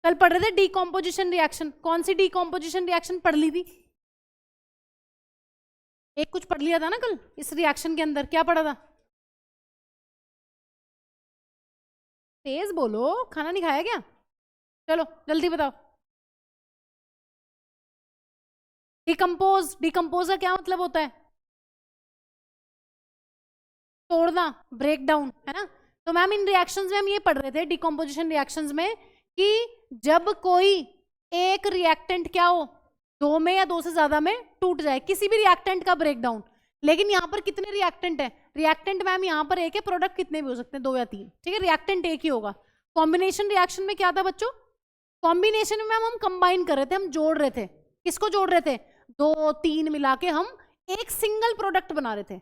कल पढ़ रहे थे डीकॉम्पोजिशन रिएक्शन, कौन सी डीकॉम्पोजिशन रिएक्शन पढ़ ली थी? एक कुछ पढ़ लिया था ना कल इस रिएक्शन के अंदर, क्या पढ़ा था? तेज बोलो, खाना नहीं खाया क्या? चलो जल्दी बताओ। डिकम्पोज, डिकम्पोज का क्या मतलब होता है? तोड़ना, ब्रेक डाउन, है ना। तो मैम इन रिएक्शंस में हम ये पढ़ रहे थे डिकम्पोजिशन रिएक्शंस में कि जब कोई एक रिएक्टेंट क्या हो, दो में या दो से ज्यादा में टूट जाए, किसी भी रिएक्टेंट का ब्रेक डाउन। लेकिन यहाँ पर कितने रिएक्टेंट है? रिएक्टेंट मैम यहाँ पर एक है, प्रोडक्ट कितने भी हो सकते हैं, दो या तीन, ठीक है, रिएक्टेंट एक ही होगा। कॉम्बिनेशन रिएक्शन में क्या था बच्चों? कॉम्बिनेशन में मैम हम कंबाइन कर रहे थे, हम जोड़ रहे थे। किसको जोड़ रहे थे? दो तीन मिला के हम एक सिंगल प्रोडक्ट बना रहे थे,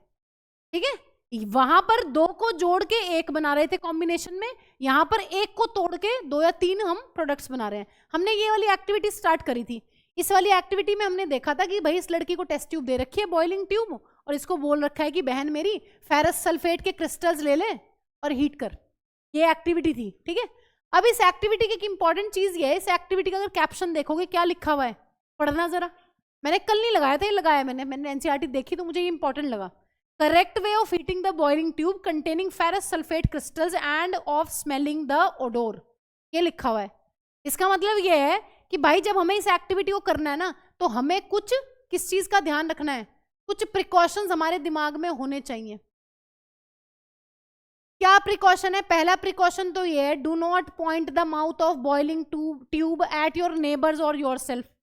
ठीक है। वहां पर दो को जोड़ के एक बना रहे थे कॉम्बिनेशन में, यहां पर एक को तोड़ के दो या तीन हम प्रोडक्ट्स बना रहे हैं। हमने ये वाली एक्टिविटी स्टार्ट करी थी। इस वाली एक्टिविटी में हमने देखा था कि भाई इस लड़की को टेस्ट ट्यूब दे रखी है, बॉइलिंग ट्यूब, और इसको बोल रखा है कि बहन मेरी फेरस सल्फेट के क्रिस्टल्स ले ले और हीट कर। ये एक्टिविटी थी, ठीक है। अब इस एक्टिविटी की एक इंपॉर्टेंट चीज ये है, इस एक्टिविटी का अगर कैप्शन देखोगे क्या लिखा हुआ है, पढ़ना जरा। मैंने कल नहीं लगाया था, ये लगाया मैंने एनसीईआरटी देखी तो मुझे ये इंपॉर्टेंट लगा। Correct way of heating the boiling tube containing ferrous sulphate crystals end of smelling the odour, ये लिखा हुआ है। इसका मतलब ये है कि भाई जब हमें इस एक्टिविटी को करना है ना, तो हमें कुछ किस चीज का ध्यान रखना है, कुछ प्रिकॉशंस हमारे दिमाग में होने चाहिए। क्या प्रिकॉशन है? पहला प्रिकॉशन तो ये है, do not point the mouth of boiling tube at your neighbours और योर सेल्फ।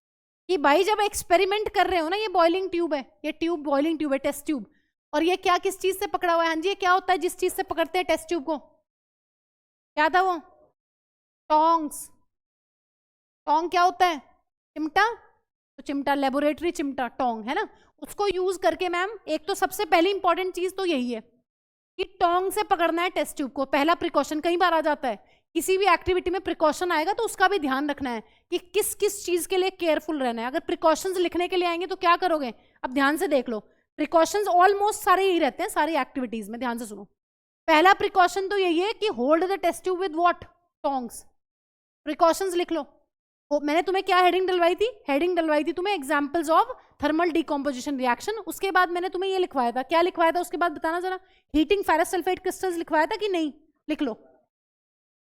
कि भाई जब एक्सपेरिमेंट कर रहे हो ना, ये बॉइलिंग ट्यूब है, ये ट्यूब बॉइलिंग ट्यूब है, टेस्ट ट्यूब, और ये क्या किस चीज से पकड़ा हुआ है? हाँ जी, ये क्या होता है जिस चीज से पकड़ते हैं टेस्ट ट्यूब को? क्या था वो? टोंग्स। टोंग क्या होता है? चिमटा। तो चिमटा, लेबोरेटरी चिमटा, टोंग, है ना। उसको यूज करके मैम एक तो सबसे पहली इंपॉर्टेंट चीज तो यही है कि टोंग से पकड़ना है टेस्ट ट्यूब को। पहला प्रिकॉशन, कई बार आ जाता है किसी भी एक्टिविटी में प्रिकॉशन आएगा तो उसका भी ध्यान रखना है कि किस किस चीज के लिए केयरफुल रहना है। अगर प्रिकॉशंस लिखने के लिए आएंगे तो क्या करोगे? अब ध्यान से देख लो, प्रिकॉशंस ऑलमोस्ट सारे यही रहते हैं सारी एक्टिविटीज में, ध्यान से सुनो। पहला प्रिकॉशन तो यही है कि hold the test tube with what? Tongs. Precautions लिख लो। मैंने तुम्हें क्या हेडिंग डलवाई थी? हेडिंग डलवाई थी तुम्हें examples of thermal decomposition reaction. उसके बाद मैंने तुम्हें ये लिखवाया था, क्या लिखवाया था उसके बाद बताना जरा? हीटिंग फेरस सल्फेट क्रिस्टल्स लिखवाया था कि नहीं? लिख लो,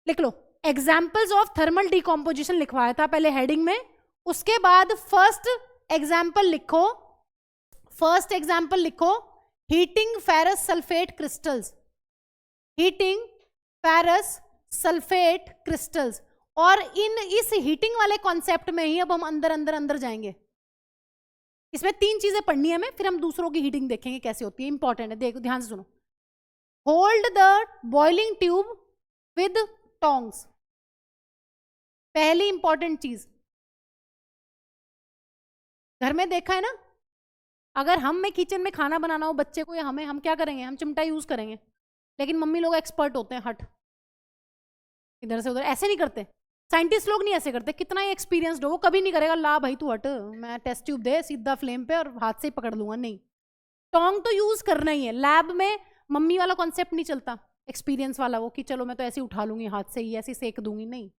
लिख लो। एग्जाम्पल्स ऑफ थर्मल डीकॉम्पोजिशन लिखवाया था पहले हेडिंग में। उसके बाद फर्स्ट एग्जाम्पल लिखो, फर्स्ट एग्जाम्पल लिखो, heating ferrous sulphate crystals, heating ferrous sulphate crystals. और इस हीटिंग वाले कॉन्सेप्ट में ही अब हम अंदर अंदर अंदर जाएंगे। इसमें तीन चीजें पढ़नी है हमें, फिर हम दूसरों की हीटिंग देखेंगे कैसे होती है, इंपॉर्टेंट है, देखो ध्यान से सुनो। Hold the boiling tube with tongs, पहली इंपॉर्टेंट चीज। घर में देखा है ना, अगर हम में किचन में खाना बनाना हो बच्चे को या हमें, हम क्या करेंगे? हम चिमटा यूज करेंगे। लेकिन मम्मी लोग एक्सपर्ट होते हैं, हट इधर से उधर, ऐसे नहीं करते। साइंटिस्ट लोग नहीं ऐसे करते, कितना ही एक्सपीरियंसड हो वो कभी नहीं करेगा ला भाई तू हट, मैं टेस्ट ट्यूब दे सीधा फ्लेम पे और हाथ से ही पकड़ लूंगा, नहीं। टोंग तो यूज करना ही है। लैब में मम्मी वाला कॉन्सेप्ट नहीं चलता, एक्सपीरियंस वाला, वो कि चलो मैं तो ऐसे उठा लूंगी हाथ से ही, ऐसे सेक दूंगी, नहीं।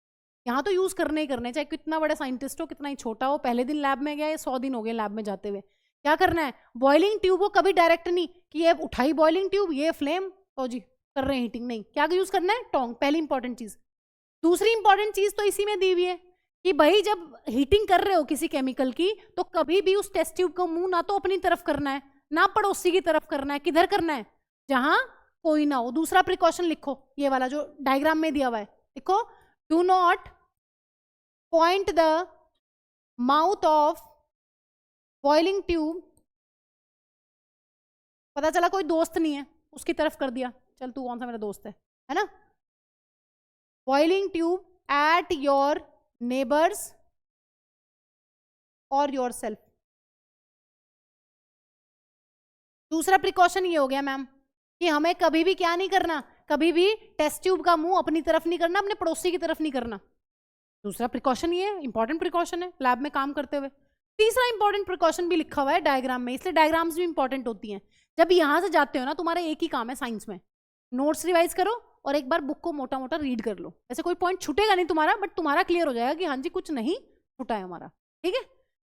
यहाँ तो यूज करने ही करने, चाहे कितना बड़ा साइंटिस्ट हो कितना ही छोटा हो। पहले दिन लैब में गया या 100 दिन हो गए लैब में जाते हुए, क्या करना है? बॉइलिंग ट्यूब को कभी डायरेक्ट नहीं कि ये उठाई बॉइलिंग ट्यूब, ये फ्लेम, तो जी कर रहे हैं हीटिंग, नहीं। क्या यूज करना है? टोंग, पहली इंपॉर्टेंट चीज। दूसरी इंपॉर्टेंट चीज तो इसी में दी हुई है कि भाई जब हीटिंग कर रहे हो किसी केमिकल की, तो कभी भी उस टेस्ट ट्यूब का मुंह ना तो अपनी तरफ करना है ना पड़ोसी की तरफ करना है। किधर करना है? जहां कोई ना हो। दूसरा प्रिकॉशन लिखो, ये वाला जो डायग्राम में दिया हुआ है, लिखो, do not point the mouth of boiling tube. पता चला कोई दोस्त नहीं है, उसकी तरफ कर दिया, चल तू कौन सा मेरा दोस्त है ना। Boiling tube at your neighbours और योर सेल्फ। दूसरा प्रिकॉशन ये हो गया मैम कि हमें कभी भी क्या नहीं करना, कभी भी टेस्ट ट्यूब का मुंह अपनी तरफ नहीं करना, अपने पड़ोसी की तरफ नहीं करना। दूसरा प्रिकॉशन ये इंपॉर्टेंट प्रिकॉशन है लैब में काम करते हुए। तीसरा इंपॉर्टेंट प्रिकॉशन भी लिखा हुआ है डायग्राम में, इसलिए डायग्राम्स भी इंपॉर्टेंट होती हैं। जब यहां से जाते हो ना, तुम्हारा एक ही काम है साइंस में, नोट्स रिवाइज करो और एक बार बुक को मोटा मोटा रीड कर लो, ऐसे कोई पॉइंट छूटेगा नहीं तुम्हारा, बट तुम्हारा क्लियर हो जाएगा कि हाँ जी कुछ नहीं छूटा है हमारा, ठीक है।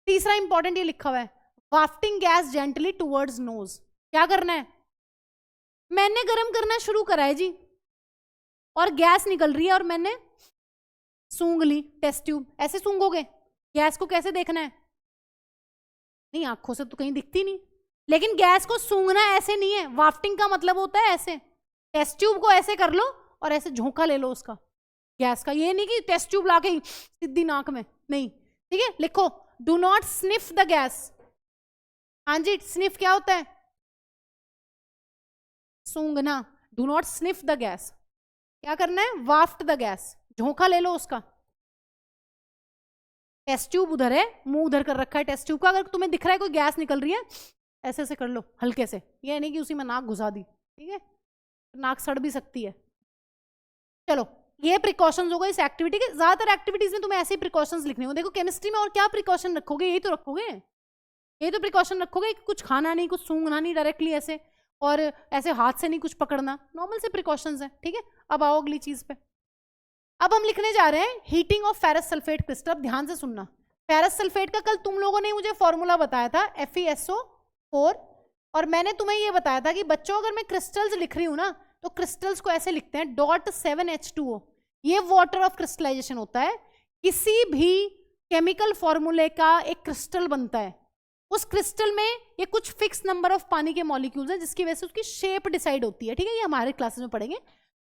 तीसरा इंपॉर्टेंट ये लिखा हुआ है, वाफ्टिंग गैस जेंटली टुवर्ड्स नोज। क्या करना है, मैंने गर्म करना शुरू करा है जी और गैस निकल रही है और मैंने सूंघ ली टेस्ट ट्यूब। ऐसे सूंघोगे? गैस को कैसे देखना है? नहीं, आंखों से तो कहीं दिखती नहीं, लेकिन गैस को सूंघना ऐसे नहीं है। वाफ्टिंग का मतलब होता है ऐसे, टेस्ट ट्यूब को ऐसे कर लो और ऐसे झोंका ले लो उसका गैस का। ये नहीं कि टेस्ट ट्यूब लाके सीधी नाक में, नहीं, ठीक है। लिखो, do not sniff the gas. हाँ जी, स्निफ क्या होता है? सूंघना। Do not sniff the gas. क्या करना है? वाफ्ट द गैस, झोंका ले लो उसका। टेस्ट ट्यूब उधर है, मुंह उधर कर रखा है टेस्ट ट्यूब का। अगर तुम्हें दिख रहा है कोई गैस निकल रही है, ऐसे ऐसे कर लो हल्के से, ये नहीं कि उसी में नाक घुसा दी, ठीक है, नाक सड़ भी सकती है। चलो, ये प्रिकॉशंस हो गए इस एक्टिविटी के। ज्यादातर एक्टिविटीज में तुम्हें ऐसे ही प्रिकॉशंस लिखने होंगे। देखो केमिस्ट्री में और क्या प्रिकॉशन रखोगे, यही तो रखोगे, यही तो प्रिकॉशन रखोगे, कुछ खाना नहीं, कुछ सूंघना नहीं डायरेक्टली ऐसे, और ऐसे हाथ से नहीं कुछ पकड़ना, नॉर्मल से प्रिकॉशंस है, ठीक है। अब आओ अगली चीज पे। अब हम लिखने जा रहे हैं heating of ferrous sulphate crystal. अब ध्यान से सुनना, फेरस सल्फेट का कल तुम लोगों ने मुझे फॉर्मूला बताया था FeSO4, और मैंने तुम्हें ये बताया था कि बच्चों अगर मैं क्रिस्टल्स लिख रही हूं ना, तो क्रिस्टल्स को ऐसे लिखते हैं .7H2O। ये वाटर ऑफ क्रिस्टलाइजेशन होता है। किसी भी केमिकल फॉर्मूले का एक क्रिस्टल बनता है, उस क्रिस्टल में ये कुछ फिक्स नंबर ऑफ पानी के मॉलिक्यूल्स हैं, जिसकी वजह से उसकी शेप डिसाइड होती है, ठीक है। ये हमारे क्लासेस में पढ़ेंगे।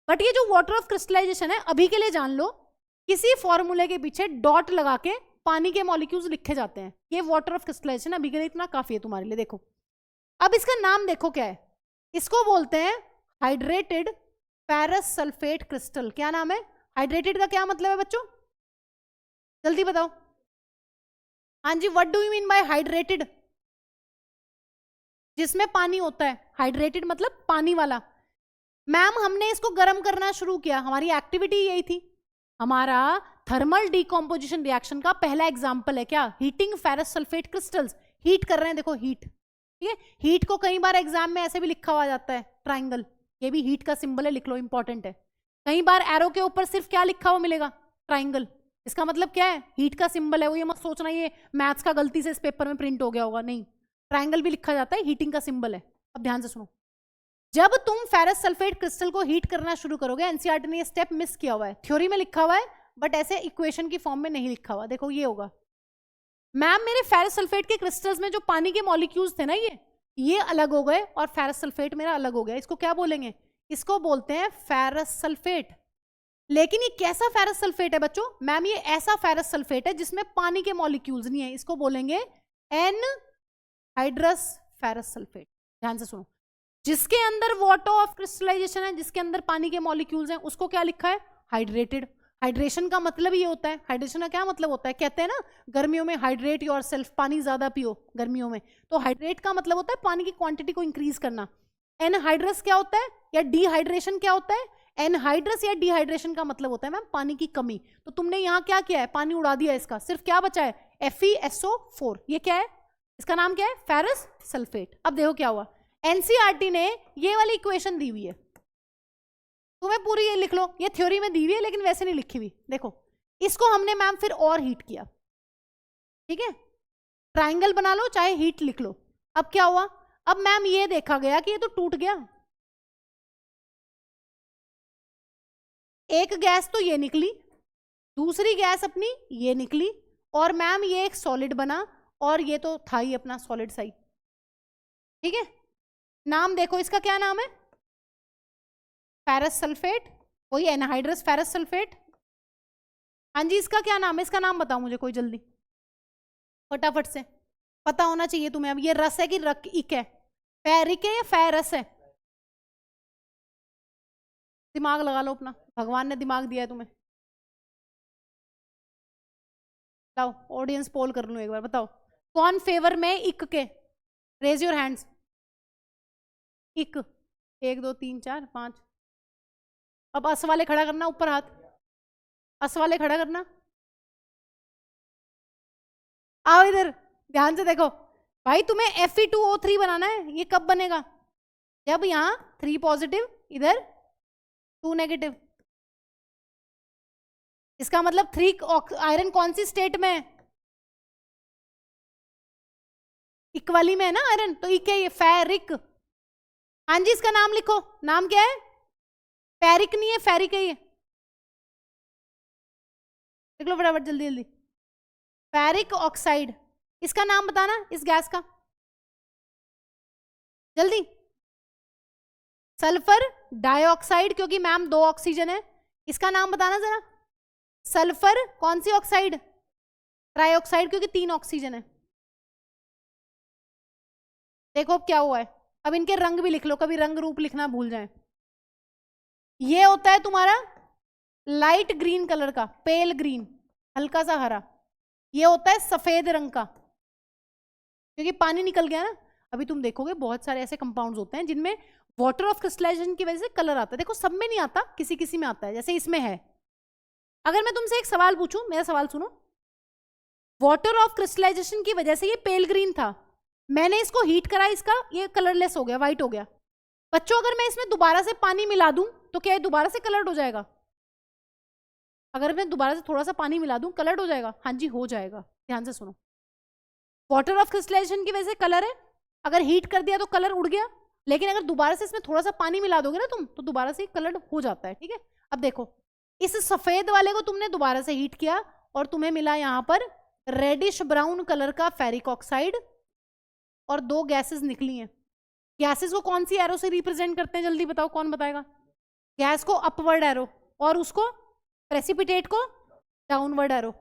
बट ये जो वाटर ऑफ क्रिस्टलाइजेशन है, अभी के लिए जान लो, किसी फॉर्मूले के पीछे डॉट लगा के पानी के मॉलिक्यूल्स लिखे जाते हैं। ये वाटर ऑफ क्रिस्टलाइजेशन अभी के लिए इतना काफी है तुम्हारे लिए। देखो, अब इसका नाम देखो क्या है, इसको बोलते हैं हाइड्रेटेड फेरस सल्फेट क्रिस्टल। क्या नाम है? हाइड्रेटेड का क्या मतलब है बच्चों, जल्दी बताओ। हाँ जी, what do you mean by hydrated? जिसमें पानी होता है, हाइड्रेटेड मतलब पानी वाला। मैम हमने इसको गर्म करना शुरू किया, हमारी एक्टिविटी यही थी। हमारा थर्मल डिकम्पोजिशन रिएक्शन का पहला एग्जांपल है क्या? Heating ferrous sulphate crystals. Heat कर रहे हैं, देखो हीट, ठीक है। हीट को कई बार एग्जाम में ऐसे भी लिखा हुआ जाता है, ट्राइंगल, ये भी हीट का सिंबल है, लिख लो, इंपॉर्टेंट है। कई बार एरो के ऊपर सिर्फ क्या लिखा हुआ मिलेगा? ट्राइंगल। इसका मतलब क्या है? हीट का सिंबल है वो। ये मत सोचना ये मैथ्स का गलती से इस पेपर में प्रिंट हो गया होगा, नहीं, ट्राइंगल भी लिखा जाता है, हीटिंग का सिंबल है। अब ध्यान से सुनो, जब तुम फेरस सल्फेट क्रिस्टल को हीट करना शुरू करोगे, एनसीईआरटी ने ये स्टेप मिस किया हुआ है, थ्योरी में लिखा हुआ है बट ऐसे इक्वेशन की फॉर्म में नहीं लिखा हुआ। देखो ये होगा, मैम मेरे फेरस सल्फेट के क्रिस्टल्स में जो पानी के मॉलिक्यूल्स थे ना, ये अलग हो गए और फेरस सल्फेट मेरा अलग हो गया। इसको क्या बोलेंगे? इसको बोलते हैं फेरस सल्फेट। लेकिन ये कैसा फेरस सल्फेट है बच्चों? मैम ये ऐसा फेरस सल्फेट है जिसमें पानी के मॉलिक्यूल्स नहीं है, इसको बोलेंगे एनहाइड्रस फेरस सल्फेट। ध्यान से सुनो, जिसके अंदर वाटर ऑफ क्रिस्टलाइजेशन है, जिसके अंदर पानी के मॉलिक्यूल्स हैं, उसको क्या लिखा है? हाइड्रेटेड। हाइड्रेशन का मतलब ये होता है, हाइड्रेशन का क्या मतलब होता है? कहते हैं ना गर्मियों में हाइड्रेट योरसेल्फ, पानी ज्यादा पियो गर्मियों में, तो हाइड्रेट का मतलब होता है पानी की क्वांटिटी को इंक्रीज करना। एनहाइड्रस क्या होता है, या डिहाइड्रेशन क्या होता है? एनहाइड्रस या डिहाइड्रेशन का मतलब होता है मैम पानी की कमी। तो तुमने यहाँ क्या किया है? पानी उड़ा दिया इसका, सिर्फ क्या बचा है? FeSO4। ये क्या है? इसका नाम क्या है? Ferrous sulphate. अब देखो क्या हुआ, एनसीईआरटी ने ये वाली इक्वेशन दी हुई है, तुम्हें पूरी ये लिख लो, ये थ्योरी में दी हुई है लेकिन वैसे नहीं लिखी हुई। देखो, इसको हमने मैम फिर और हीट किया, ठीक है, ट्राइंगल बना लो चाहे हीट लिख लो। अब क्या हुआ? अब मैम ये देखा गया कि ये तो टूट गया, एक गैस तो ये निकली, दूसरी गैस अपनी ये निकली, और मैम ये एक सॉलिड बना, और ये तो था ही अपना सॉलिड साई, ठीक है। नाम देखो इसका क्या नाम है? फेरस सल्फेट, वही एनहाइड्रस फेरस सल्फेट। हाँ जी, इसका क्या नाम है? इसका नाम बताओ मुझे कोई जल्दी, फटाफट से, पता होना चाहिए तुम्हें। अब ये रस है कि इक है? फेरिक है या फेरस है? दिमाग लगा लो अपना, भगवान ने दिमाग दिया है तुम्हें। बताओ, ऑडियंस पोल कर लूं एक बार, बताओ कौन फेवर में इक के? Raise your hands. इक, 1 2 3 4 5। अब अस वाले खड़ा करना, ऊपर हाथ, अस वाले खड़ा करना। आओ इधर, ध्यान से देखो भाई, तुम्हें Fe2O3 बनाना है। ये कब बनेगा? जब यहाँ 3 पॉजिटिव, इधर 2 नेगेटिव। इसका मतलब 3 आयरन कौन सी स्टेट में है? इक्वली में है ना आयरन, तो क्या ये फेरिक। हाँ जी, इसका नाम लिखो, नाम क्या है? फेरिक नहीं है, फेरिक है ये, लिख लो फटाफट जल्दी जल्दी। फेरिक ऑक्साइड, इसका नाम बताना इस गैस का, जल्दी। सल्फर डाइऑक्साइड, क्योंकि मैम 2 ऑक्सीजन है। इसका नाम बताना जरा। सल्फर कौन सी ऑक्साइड? ट्राइऑक्साइड, क्योंकि 3 ऑक्सीजन है। देखो अब क्या हुआ है। अब इनके रंग भी लिख लो, कभी रंग रूप लिखना भूल जाए। ये होता है तुम्हारा लाइट ग्रीन कलर का, पेल ग्रीन, हल्का सा हरा। ये होता है सफेद रंग का, क्योंकि पानी निकल गया ना। अभी तुम देखोगे बहुत सारे ऐसे कंपाउंड्स होते हैं जिनमें वाटर ऑफ क्रिस्टलाइजेशन की वजह से कलर आता है। देखो सब में नहीं आता, किसी किसी में आता है, जैसे इसमें है। अगर मैं तुमसे एक सवाल पूछूं, मेरा सवाल सुनो। वाटर ऑफ क्रिस्टलाइजेशन की वजह से ये पेल ग्रीन था, मैंने इसको हीट करा, इसका ये कलरलेस हो गया, व्हाइट हो गया। बच्चों अगर मैं इसमें दोबारा से पानी मिला दूं तो क्या ये दोबारा से कलर्ड हो जाएगा? अगर मैं दोबारा से थोड़ा सा पानी मिला दूं कलर्ड हो जाएगा? हाँ जी हो जाएगा, ध्यान से सुनो। वाटर ऑफ क्रिस्टलाइजेशन की वजह से कलर है, अगर हीट कर दिया तो कलर उड़ गया, लेकिन अगर दोबारा से इसमें थोड़ा सा पानी मिला दोगे ना तुम, तो दोबारा से कलर्ड हो जाता है। ठीक है, अब देखो इस सफेद वाले को तुमने दोबारा से हीट किया और तुम्हें मिला यहां पर रेडिश ब्राउन कलर का फेरिक ऑक्साइड, और 2 गैसेस निकली हैं। गैसेस को कौन सी एरो से रिप्रेजेंट करते हैं, जल्दी बताओ, कौन बताएगा? गैस को अपवर्ड एरो, और उसको प्रेसिपिटेट को डाउनवर्ड एरो।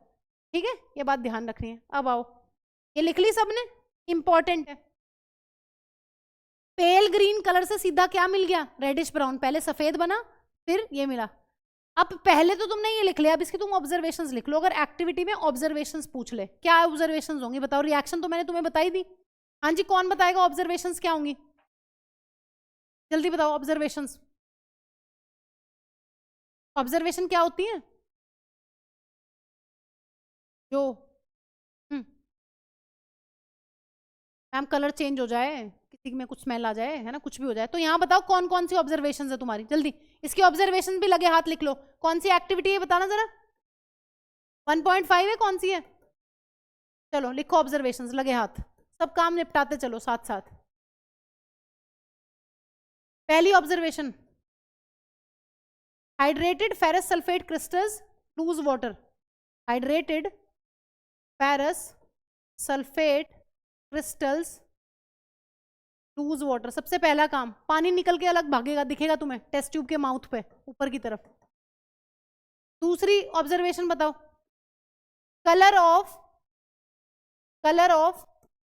ठीक है, ये बात ध्यान रखनी है। अब आओ, ये लिख ली सबने, इंपॉर्टेंट है। पेल ग्रीन कलर से सीधा क्या मिल गया? Reddish brown. पहले सफेद बना, फिर ये मिला। अब पहले तो तुमने ये लिख लिया, अब इसकी तुम ऑब्जर्वेशंस लिख लो। अगर एक्टिविटी में ऑब्जर्वेशंस पूछ ले, क्या ऑब्जर्वेशंस होंगी बताओ? रिएक्शन तो मैंने तुम्हें बताई दी। हाँ जी, कौन बताएगा ऑब्जर्वेशंस क्या होंगी? जल्दी बताओ ऑब्जर्वेशंस। ऑब्जर्वेशन क्या होती है? जो मैम कलर चेंज हो जाए, किसी में कुछ स्मेल आ जाए, है ना, कुछ भी हो जाए। तो यहाँ बताओ कौन कौन सी ऑब्जर्वेशंस है तुम्हारी, जल्दी। इसकी ऑब्जर्वेशन भी लगे हाथ लिख लो। कौन सी एक्टिविटी है बताना जरा। 1.5 है, कौन सी है? चलो लिखो ऑब्जर्वेशंस, लगे हाथ, सब काम निपटाते चलो साथ साथ। पहली observation, hydrated ferrous sulphate crystals loose water. Hydrated ferrous sulphate crystals loose water. सबसे पहला काम, पानी निकल के अलग भागेगा, दिखेगा तुम्हें टेस्ट ट्यूब के माउथ पे ऊपर की तरफ। दूसरी ऑब्जर्वेशन बताओ, colour of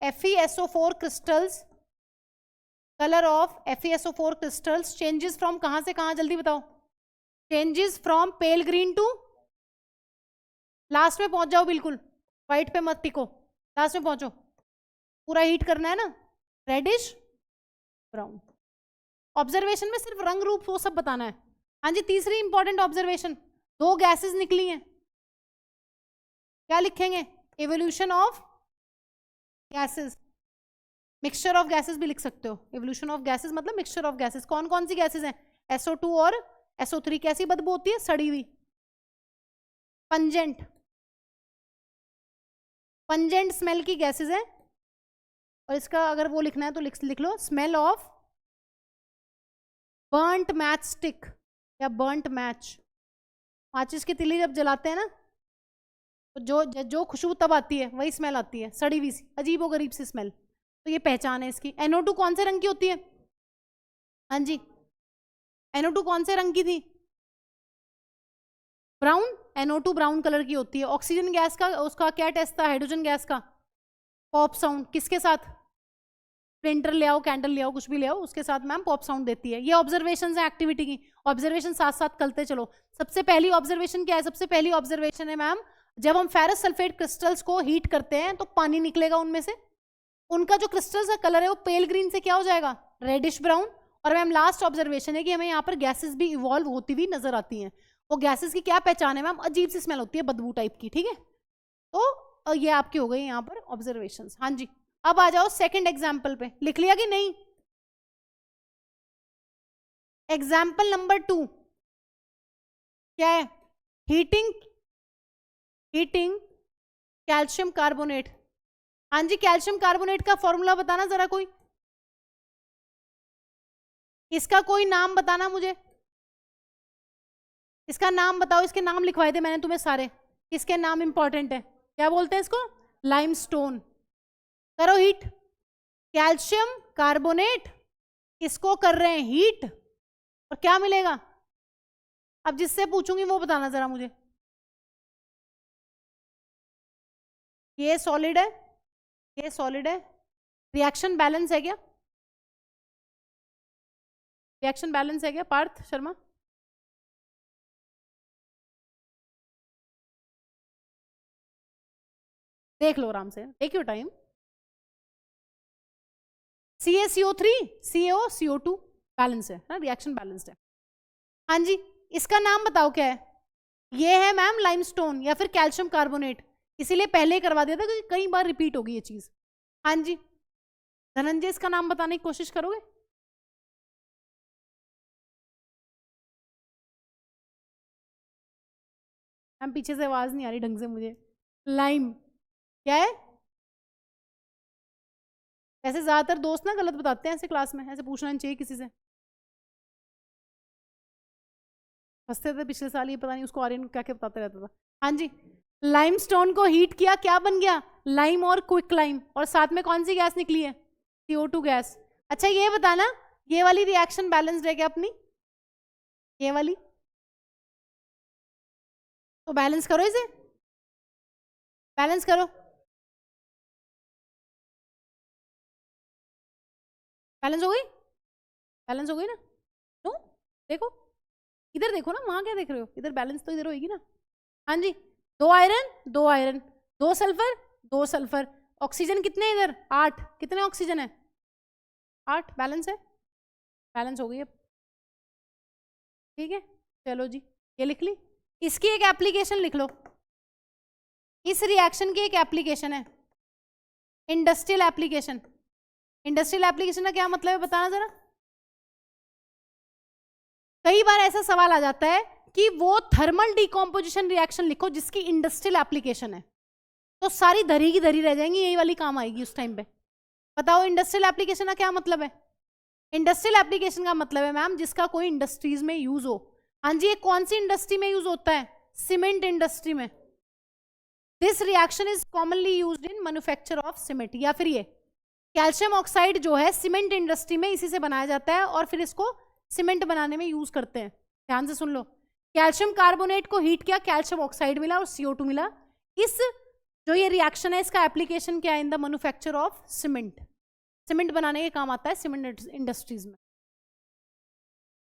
FeSO4 crystals, colour of FeSO4 crystals changes from कहां से कहां, जल्दी बताओ। Changes from pale green to, last में पहुंच जाओ, बिल्कुल व्हाइट पे मत टिको, लास्ट में पहुंचो, पूरा हीट करना है ना। Reddish brown. ऑब्जर्वेशन में सिर्फ रंग रूप वो सब बताना है। हाँ जी, तीसरी इंपॉर्टेंट ऑब्जर्वेशन, 2 गैसेस निकली हैं, क्या लिखेंगे? Evolution of gases, mixture of gases भी लिख सकते हो। एवोल्यूशन ऑफ गैसेस मतलब मिक्सचर ऑफ गैसेस। कौन कौन सी गैसेस हैं? SO2 और SO3। कैसी बदबू होती है? सड़ी हुई। पंजेंट, पंजेंट स्मेल की गैसेस है। और इसका अगर वो लिखना है तो लिख लो, smell of burnt matchstick या बर्न्ट मैच। माचिस की तिली जब जलाते हैं ना, तो जो खुशबू तब आती है, वही स्मेल आती है, सड़ी हुई सी अजीबो गरीब सी स्मेल। तो ये पहचान है इसकी। NO2 कौन से रंग की होती है? हाँ जी, NO2 कौन से रंग की थी? ब्राउन। NO2 ब्राउन कलर की होती है। ऑक्सीजन गैस का उसका क्या टेस्ट था? हाइड्रोजन गैस का पॉप साउंड। किसके साथ? प्रिंटर ले आओ, कैंडल ले आओ, कुछ भी ले आओ, उसके साथ मैम पॉप साउंड देती है। ये ऑब्जर्वेशन है एक्टिविटी की। ऑब्जर्वेशन साथ साथ करते चलो। सबसे पहली ऑब्जर्वेशन क्या है? सबसे पहली ऑब्जर्वेशन है मैम, जब हम फेरस सल्फेट क्रिस्टल्स को हीट करते हैं तो पानी निकलेगा उनमें से, उनका जो क्रिस्टल्स का कलर है वो पेल ग्रीन से क्या हो जाएगा? Reddish brown. और मैम लास्ट ऑब्जर्वेशन है कि हमें यहाँ पर गैसेस भी इवॉल्व होती हुई नजर आती हैं। वो गैसेस की क्या पहचान है मैम? अजीब सी स्मेल होती है, बदबू टाइप की। ठीक है, तो ये आपकी हो गई यहाँ पर ऑब्जर्वेशन। हाँ जी, अब आ जाओ सेकंड एग्जाम्पल पे। लिख लिया कि नहीं? एग्जाम्पल नंबर 2, क्या है? Heating calcium carbonate. हाँ जी, कैल्शियम कार्बोनेट का फॉर्मूला बताना जरा कोई, इसका कोई नाम बताना मुझे, इसका नाम बताओ, इसके नाम लिखवाए थे मैंने तुम्हें सारे, इसके नाम इंपॉर्टेंट है। क्या बोलते हैं इसको? लाइमस्टोन। करो हीट, कैल्शियम कार्बोनेट, इसको कर रहे हैं हीट, और क्या मिलेगा? अब जिससे पूछूंगी वो बताना जरा मुझे। ये सॉलिड है, ये सॉलिड है, रिएक्शन बैलेंस है क्या? रिएक्शन बैलेंस है क्या पार्थ शर्मा? देख लो आराम से, take your time. CaCO3 CaO2 balance है ना, रिएक्शन बैलेंस्ड है। हाँ जी, इसका नाम बताओ क्या है? ये है मैम लाइमस्टोन या फिर कैल्शियम कार्बोनेट, इसीलिए पहले ही करवा दिया था क्योंकि कई बार रिपीट होगी ये चीज। हाँ जी, धनंजय इसका नाम बताने की कोशिश करोगे? मैम पीछे से आवाज नहीं आ रही ढंग से मुझे। लाइम क्या है? ऐसे ज्यादातर दोस्त ना गलत बताते हैं ऐसे क्लास में, ऐसे पूछना नहीं चाहिए किसी से। हंसते थे पिछले साल, ये पता नहीं उसको आर्यन क्या क्या बताते रहता था। हाँ जी, लाइमस्टोन को हीट किया, क्या बन गया? लाइम और क्विक लाइम, और साथ में कौन सी गैस निकली है? CO2 gas. अच्छा ये बताना, ये वाली रिएक्शन बैलेंस्ड है क्या अपनी? ये वाली तो बैलेंस करो, इसे बैलेंस करो, बैलेंस हो गई, बैलेंस हो गई ना? नो, देखो इधर, देखो ना, वहां क्या देख रहे हो? इधर बैलेंस तो इधर होगी ना। हाँ जी, 2 iron 2 iron, 2 sulphur 2 sulphur, oxygen कितने इधर? 8, कितने ऑक्सीजन है? 8, बैलेंस है, बैलेंस हो गई अब। ठीक है, चलो जी, ये लिख ली। इसकी एक एप्लीकेशन लिख लो, इस रिएक्शन की एक एप्लीकेशन है, इंडस्ट्रियल एप्लीकेशन। इंडस्ट्रियल एप्लीकेशन का क्या मतलब है बताना जरा। कई बार ऐसा सवाल आ जाता है कि वो थर्मल डिकम्पोजिशन रिएक्शन लिखो जिसकी इंडस्ट्रियल एप्लीकेशन है, तो सारी धरी की धरी रह जाएंगी, यही वाली काम आएगी उस टाइम पे। बताओ इंडस्ट्रियल एप्लीकेशन का क्या मतलब है? इंडस्ट्रियल एप्लीकेशन का मतलब है मैम जिसका कोई इंडस्ट्रीज में यूज हो। हाँ जी, ये कौन सी इंडस्ट्री में यूज होता है? सीमेंट इंडस्ट्री में। This reaction is commonly used in manufacture of cement. या फिर ये कैल्शियम ऑक्साइड जो है सीमेंट इंडस्ट्री में इसी से बनाया जाता है और फिर इसको सीमेंट बनाने में यूज करते हैं। ध्यान से सुन लो, कैल्शियम कार्बोनेट को हीट किया, कैल्शियम ऑक्साइड मिला और CO2 मिला। इस जो ये रिएक्शन है इसका एप्लीकेशन क्या है? In the manufacture of cement. Cement बनाने के काम आता है सीमेंट इंडस्ट्रीज में।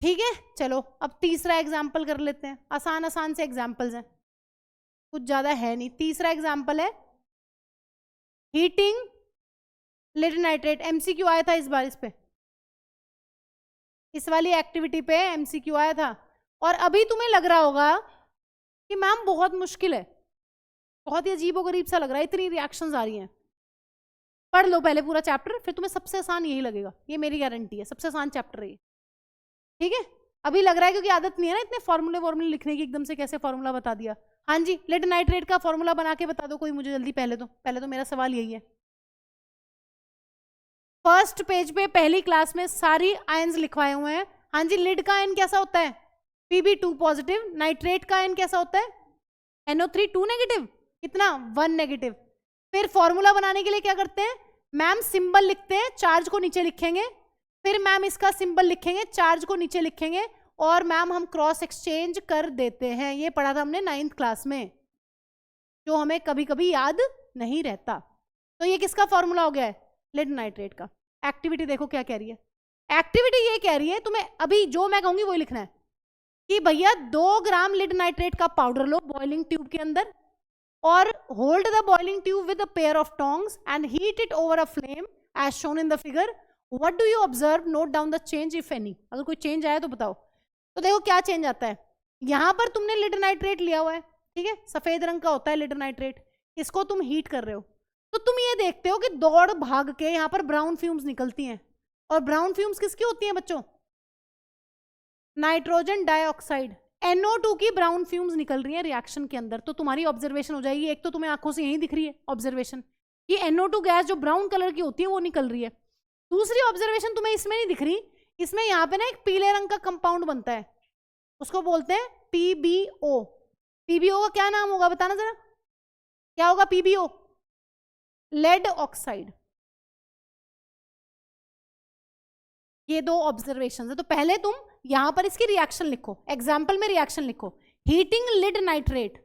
ठीक है, चलो अब तीसरा एग्जाम्पल कर लेते हैं। आसान आसान से एग्जाम्पल्स हैं, कुछ ज्यादा है नहीं। तीसरा एग्जाम्पल है हीटिंग लेड नाइट्रेट। MCQ आया था इस बार, इस पे, इस वाली एक्टिविटी पे MCQ आया था। और अभी तुम्हें लग रहा होगा कि मैम बहुत मुश्किल है, बहुत ही अजीबोगरीब सा लग रहा है, इतनी रिएक्शंस आ रही हैं। पढ़ लो पहले पूरा चैप्टर, फिर तुम्हें सबसे आसान यही लगेगा, ये मेरी गारंटी है, सबसे आसान चैप्टर है ये। ठीक है, अभी लग रहा है क्योंकि आदत नहीं है ना इतने फॉर्मूले लिखने की, एकदम से कैसे फॉर्मूला बता दिया। हाँ जी, लेड नाइट्रेट का फॉर्मूला बना के बता दो कोई मुझे जल्दी, पहले तो मेरा सवाल यही है। फर्स्ट पेज पे पहली क्लास में सारी आयंस लिखवाए हुए हैं। हाँ जी, लिड का आयन कैसा होता है? Pb2 positive. नाइट्रेट का आयन कैसा होता है? NO3 2 negative. कितना? 1 नेगेटिव। फिर फॉर्मूला बनाने के लिए क्या करते हैं मैम? सिंबल लिखते हैं, चार्ज को नीचे लिखेंगे, फिर मैम इसका सिंबल लिखेंगे, चार्ज को नीचे लिखेंगे, और मैम हम क्रॉस एक्सचेंज कर देते हैं। ये पढ़ा था हमने 9th क्लास में, जो हमें कभी कभी याद नहीं रहता। तो ये किसका फॉर्मूला हो गया है? लेड नाइट्रेट का। एक्टिविटी देखो क्या कह रही है। एक्टिविटी ये कह रही है तुम्हें, अभी जो मैं कहूंगी वही लिखना है कि भैया 2 ग्राम लेड नाइट्रेट का पाउडर लो बॉइलिंग ट्यूब के अंदर, और hold the boiling tube with a pair of tongs and heat it over a flame as shown in the figure. What do you observe? Note down the change if any. अगर कोई change आया तो बताओ। तो देखो क्या change आता है। यहां पर तुमने लेड नाइट्रेट लिया हुआ है, ठीक है, सफेद रंग का होता है लेड नाइट्रेट, इसको तुम हीट कर रहे हो, तो तुम ये देखते हो कि दौड़ भाग के यहां पर ब्राउन फ्यूम्स निकलती हैं। और ब्राउन फ्यूम्स किसकी होती हैं बच्चों? नाइट्रोजन डाइऑक्साइड, NO2 की ब्राउन फ्यूम्स निकल रही है रिएक्शन के अंदर, तो तुम्हारी ऑब्जर्वेशन हो जाएगी, एक तो तुम्हें आंखों से यही दिख रही है ऑब्जर्वेशन कि NO2 गैस जो ब्राउन कलर की होती है वो निकल रही है। दूसरी ऑब्जर्वेशन तुम्हें इसमें नहीं दिख रही, इसमें यहाँ पे ना एक पीले रंग का कंपाउंड बनता है, उसको बोलते हैं PbO। PbO का क्या नाम होगा बताना जरा, क्या होगा PbO? Lead oxide. ये दो ऑब्जर्वेशन है, तो पहले तुम यहां पर इसकी रिएक्शन लिखो, एग्जाम्पल में रिएक्शन लिखो। हीटिंग लिड नाइट्रेट,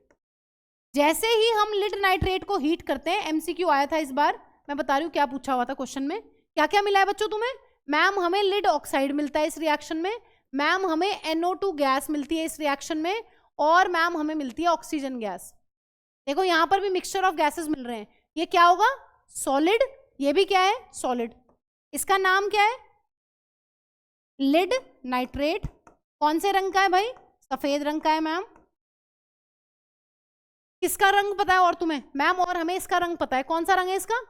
जैसे ही हम लिड नाइट्रेट को हीट करते हैं, MCQ आया था इस बार, मैं बता रही हूँ क्या पूछा हुआ था क्वेश्चन में, क्या क्या मिला है बच्चों तुम्हें? मैम हमें लिड ऑक्साइड मिलता है इस रिएक्शन में, मैम हमें NO2 गैस मिलती है इस रिएक्शन में, और मैम हमें मिलती है ऑक्सीजन गैस। देखो यहां पर भी मिक्सचर ऑफ गैसेस मिल रहे हैं, ये क्या होगा? सॉलिड, ये भी क्या है? सॉलिड। इसका नाम क्या है? Lead nitrate. कौन से रंग का है भाई? सफेद रंग का है मैम। किसका रंग पता है और तुम्हें? मैम और हमें इसका रंग पता है, कौन सा रंग है इसका?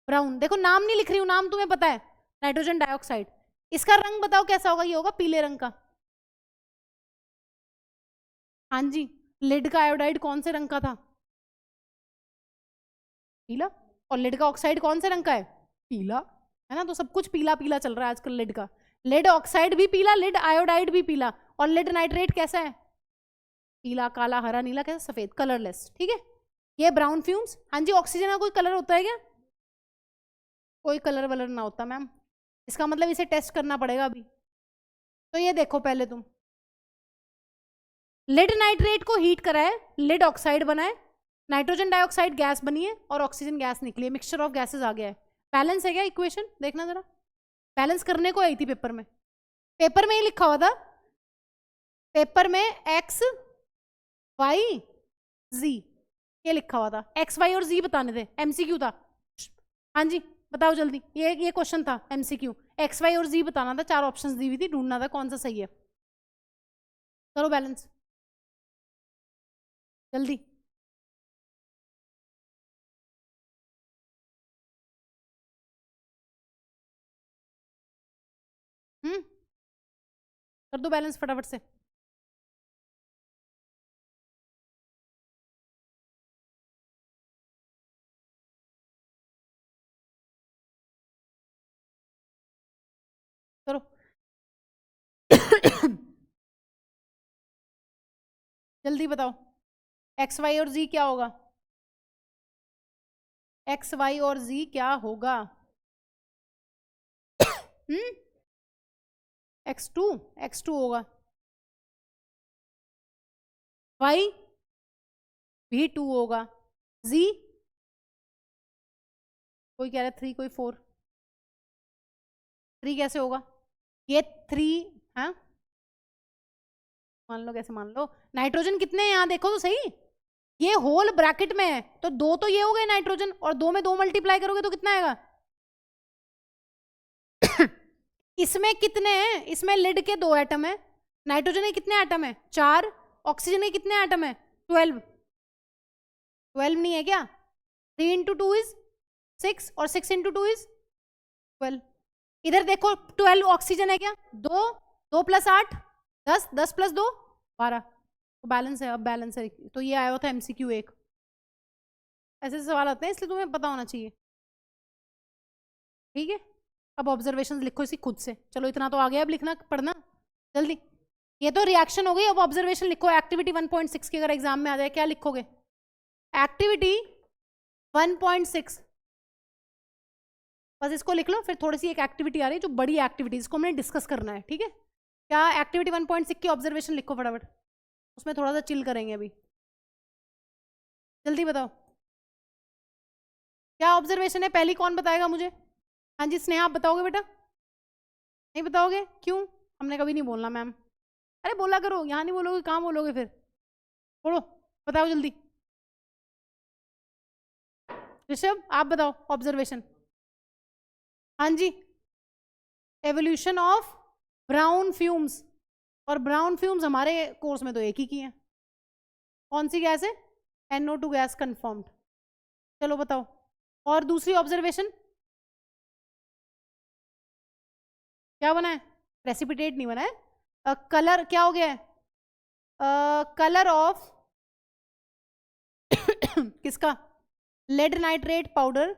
ब्राउन। देखो नाम नहीं लिख रही हूं, नाम तुम्हें पता है, नाइट्रोजन डाइऑक्साइड। इसका रंग बताओ कैसा होगा? ये होगा पीले रंग का। हाँ जी, लिड का आयोडाइड कौन से रंग का था? पीला। और लिड का ऑक्साइड कौन से रंग का है? पीला, है ना? तो सब कुछ पीला पीला चल रहा है आजकल लिड का। लिड ऑक्साइड भी पीला, लिड आयोडाइड भी पीला, और लिड नाइट्रेट कैसा है? पीला, काला, हरा, नीला, कैसा? सफेद, कलरलेस। ठीक है, ये ब्राउन फ्यूम्स। हाँ जी, ऑक्सीजन का कोई कलर होता है क्या? कोई कलर वलर ना होता मैम, इसका मतलब इसे टेस्ट करना पड़ेगा अभी। तो ये देखो पहले तुम, लिड नाइट्रेट को हीट करा है, लिड ऑक्साइड बना है, नाइट्रोजन डाइऑक्साइड गैस बनी है और ऑक्सीजन गैस निकली है, मिक्सचर ऑफ गैसेस आ गया है। बैलेंस है क्या इक्वेशन? देखना जरा, बैलेंस करने को आई थी पेपर में, पेपर में ही लिखा हुआ था, पेपर में x y z ये लिखा हुआ था, x y और z बताने थे, MCQ था। हाँ जी बताओ जल्दी, ये क्वेश्चन था MCQ, x y और z बताना था, 4 ऑप्शंस दी हुई थी, ढूंढना था कौन सा सही है। करो बैलेंस जल्दी। कर दो बैलेंस फटाफट से। करो जल्दी बताओ, एक्स वाई और जी क्या होगा? एक्स वाई और जी क्या होगा? एक्स टू होगा, वाई V2 होगा, जी कोई कह रहा है 3, कोई 4, 3 कैसे होगा? ये 3, हाँ मान लो, कैसे मान लो? नाइट्रोजन कितने हैं यहाँ देखो तो सही, ये होल ब्रैकेट में है, तो 2 तो ये हो गए नाइट्रोजन, और 2 में 2 मल्टीप्लाई करोगे तो कितना आएगा? इसमें कितने हैं? इसमें लिड के 2 एटम है, नाइट्रोजन के कितने एटम है? 4, ऑक्सीजन के कितने एटम है? 12। 12 नहीं है क्या? 3 इंटू 2 इज 6 और 6 इंटू 2 इज 12। इधर देखो 12 ऑक्सीजन है क्या? 2, 2 प्लस 8 10, 10 प्लस 2 12, तो बैलेंस है, अब बैलेंस है। तो ये आया हुआ था MCQ 1, ऐसे सवाल आते हैं इसलिए तुम्हें पता होना चाहिए। ठीक है, अब ऑब्जर्वेशन लिखो इसी खुद से, चलो इतना तो आ गया, अब लिखना पढ़ना जल्दी। ये तो रिएक्शन हो गई, अब ऑब्जर्वेशन लिखो। एक्टिविटी 1.6 की अगर एग्जाम में आ जाए क्या लिखोगे? एक्टिविटी 1.6, बस इसको लिख लो, फिर थोड़ी सी एक एक्टिविटी आ रही है जो बड़ी एक्टिविटी, इसको हमने डिस्कस करना है। ठीक है, क्या एक्टिविटी 1.6 की ऑब्जर्वेशन लिखो फटाफट, उसमें थोड़ा सा चिल करेंगे अभी, जल्दी बताओ क्या ऑब्जर्वेशन है पहली, कौन बताएगा मुझे? हाँ जी स्नेहा, आप बताओगे बेटा? नहीं बताओगे क्यों? हमने कभी नहीं बोलना मैम। अरे बोला करो, यहाँ नहीं बोलोगे कहाँ बोलोगे फिर? बोलो, बताओ जल्दी। ऋषभ आप बताओ ऑब्जर्वेशन। हाँ जी, एवोल्यूशन ऑफ ब्राउन फ्यूम्स, और ब्राउन फ्यूम्स हमारे कोर्स में तो एक ही की है, कौन सी गैस है? NO2 gas confirmed. चलो बताओ, और दूसरी ऑब्जर्वेशन क्या बना है? प्रेसिपिटेट नहीं बना है, कलर क्या हो गया है? कलर ऑफ किसका, लेड नाइट्रेट पाउडर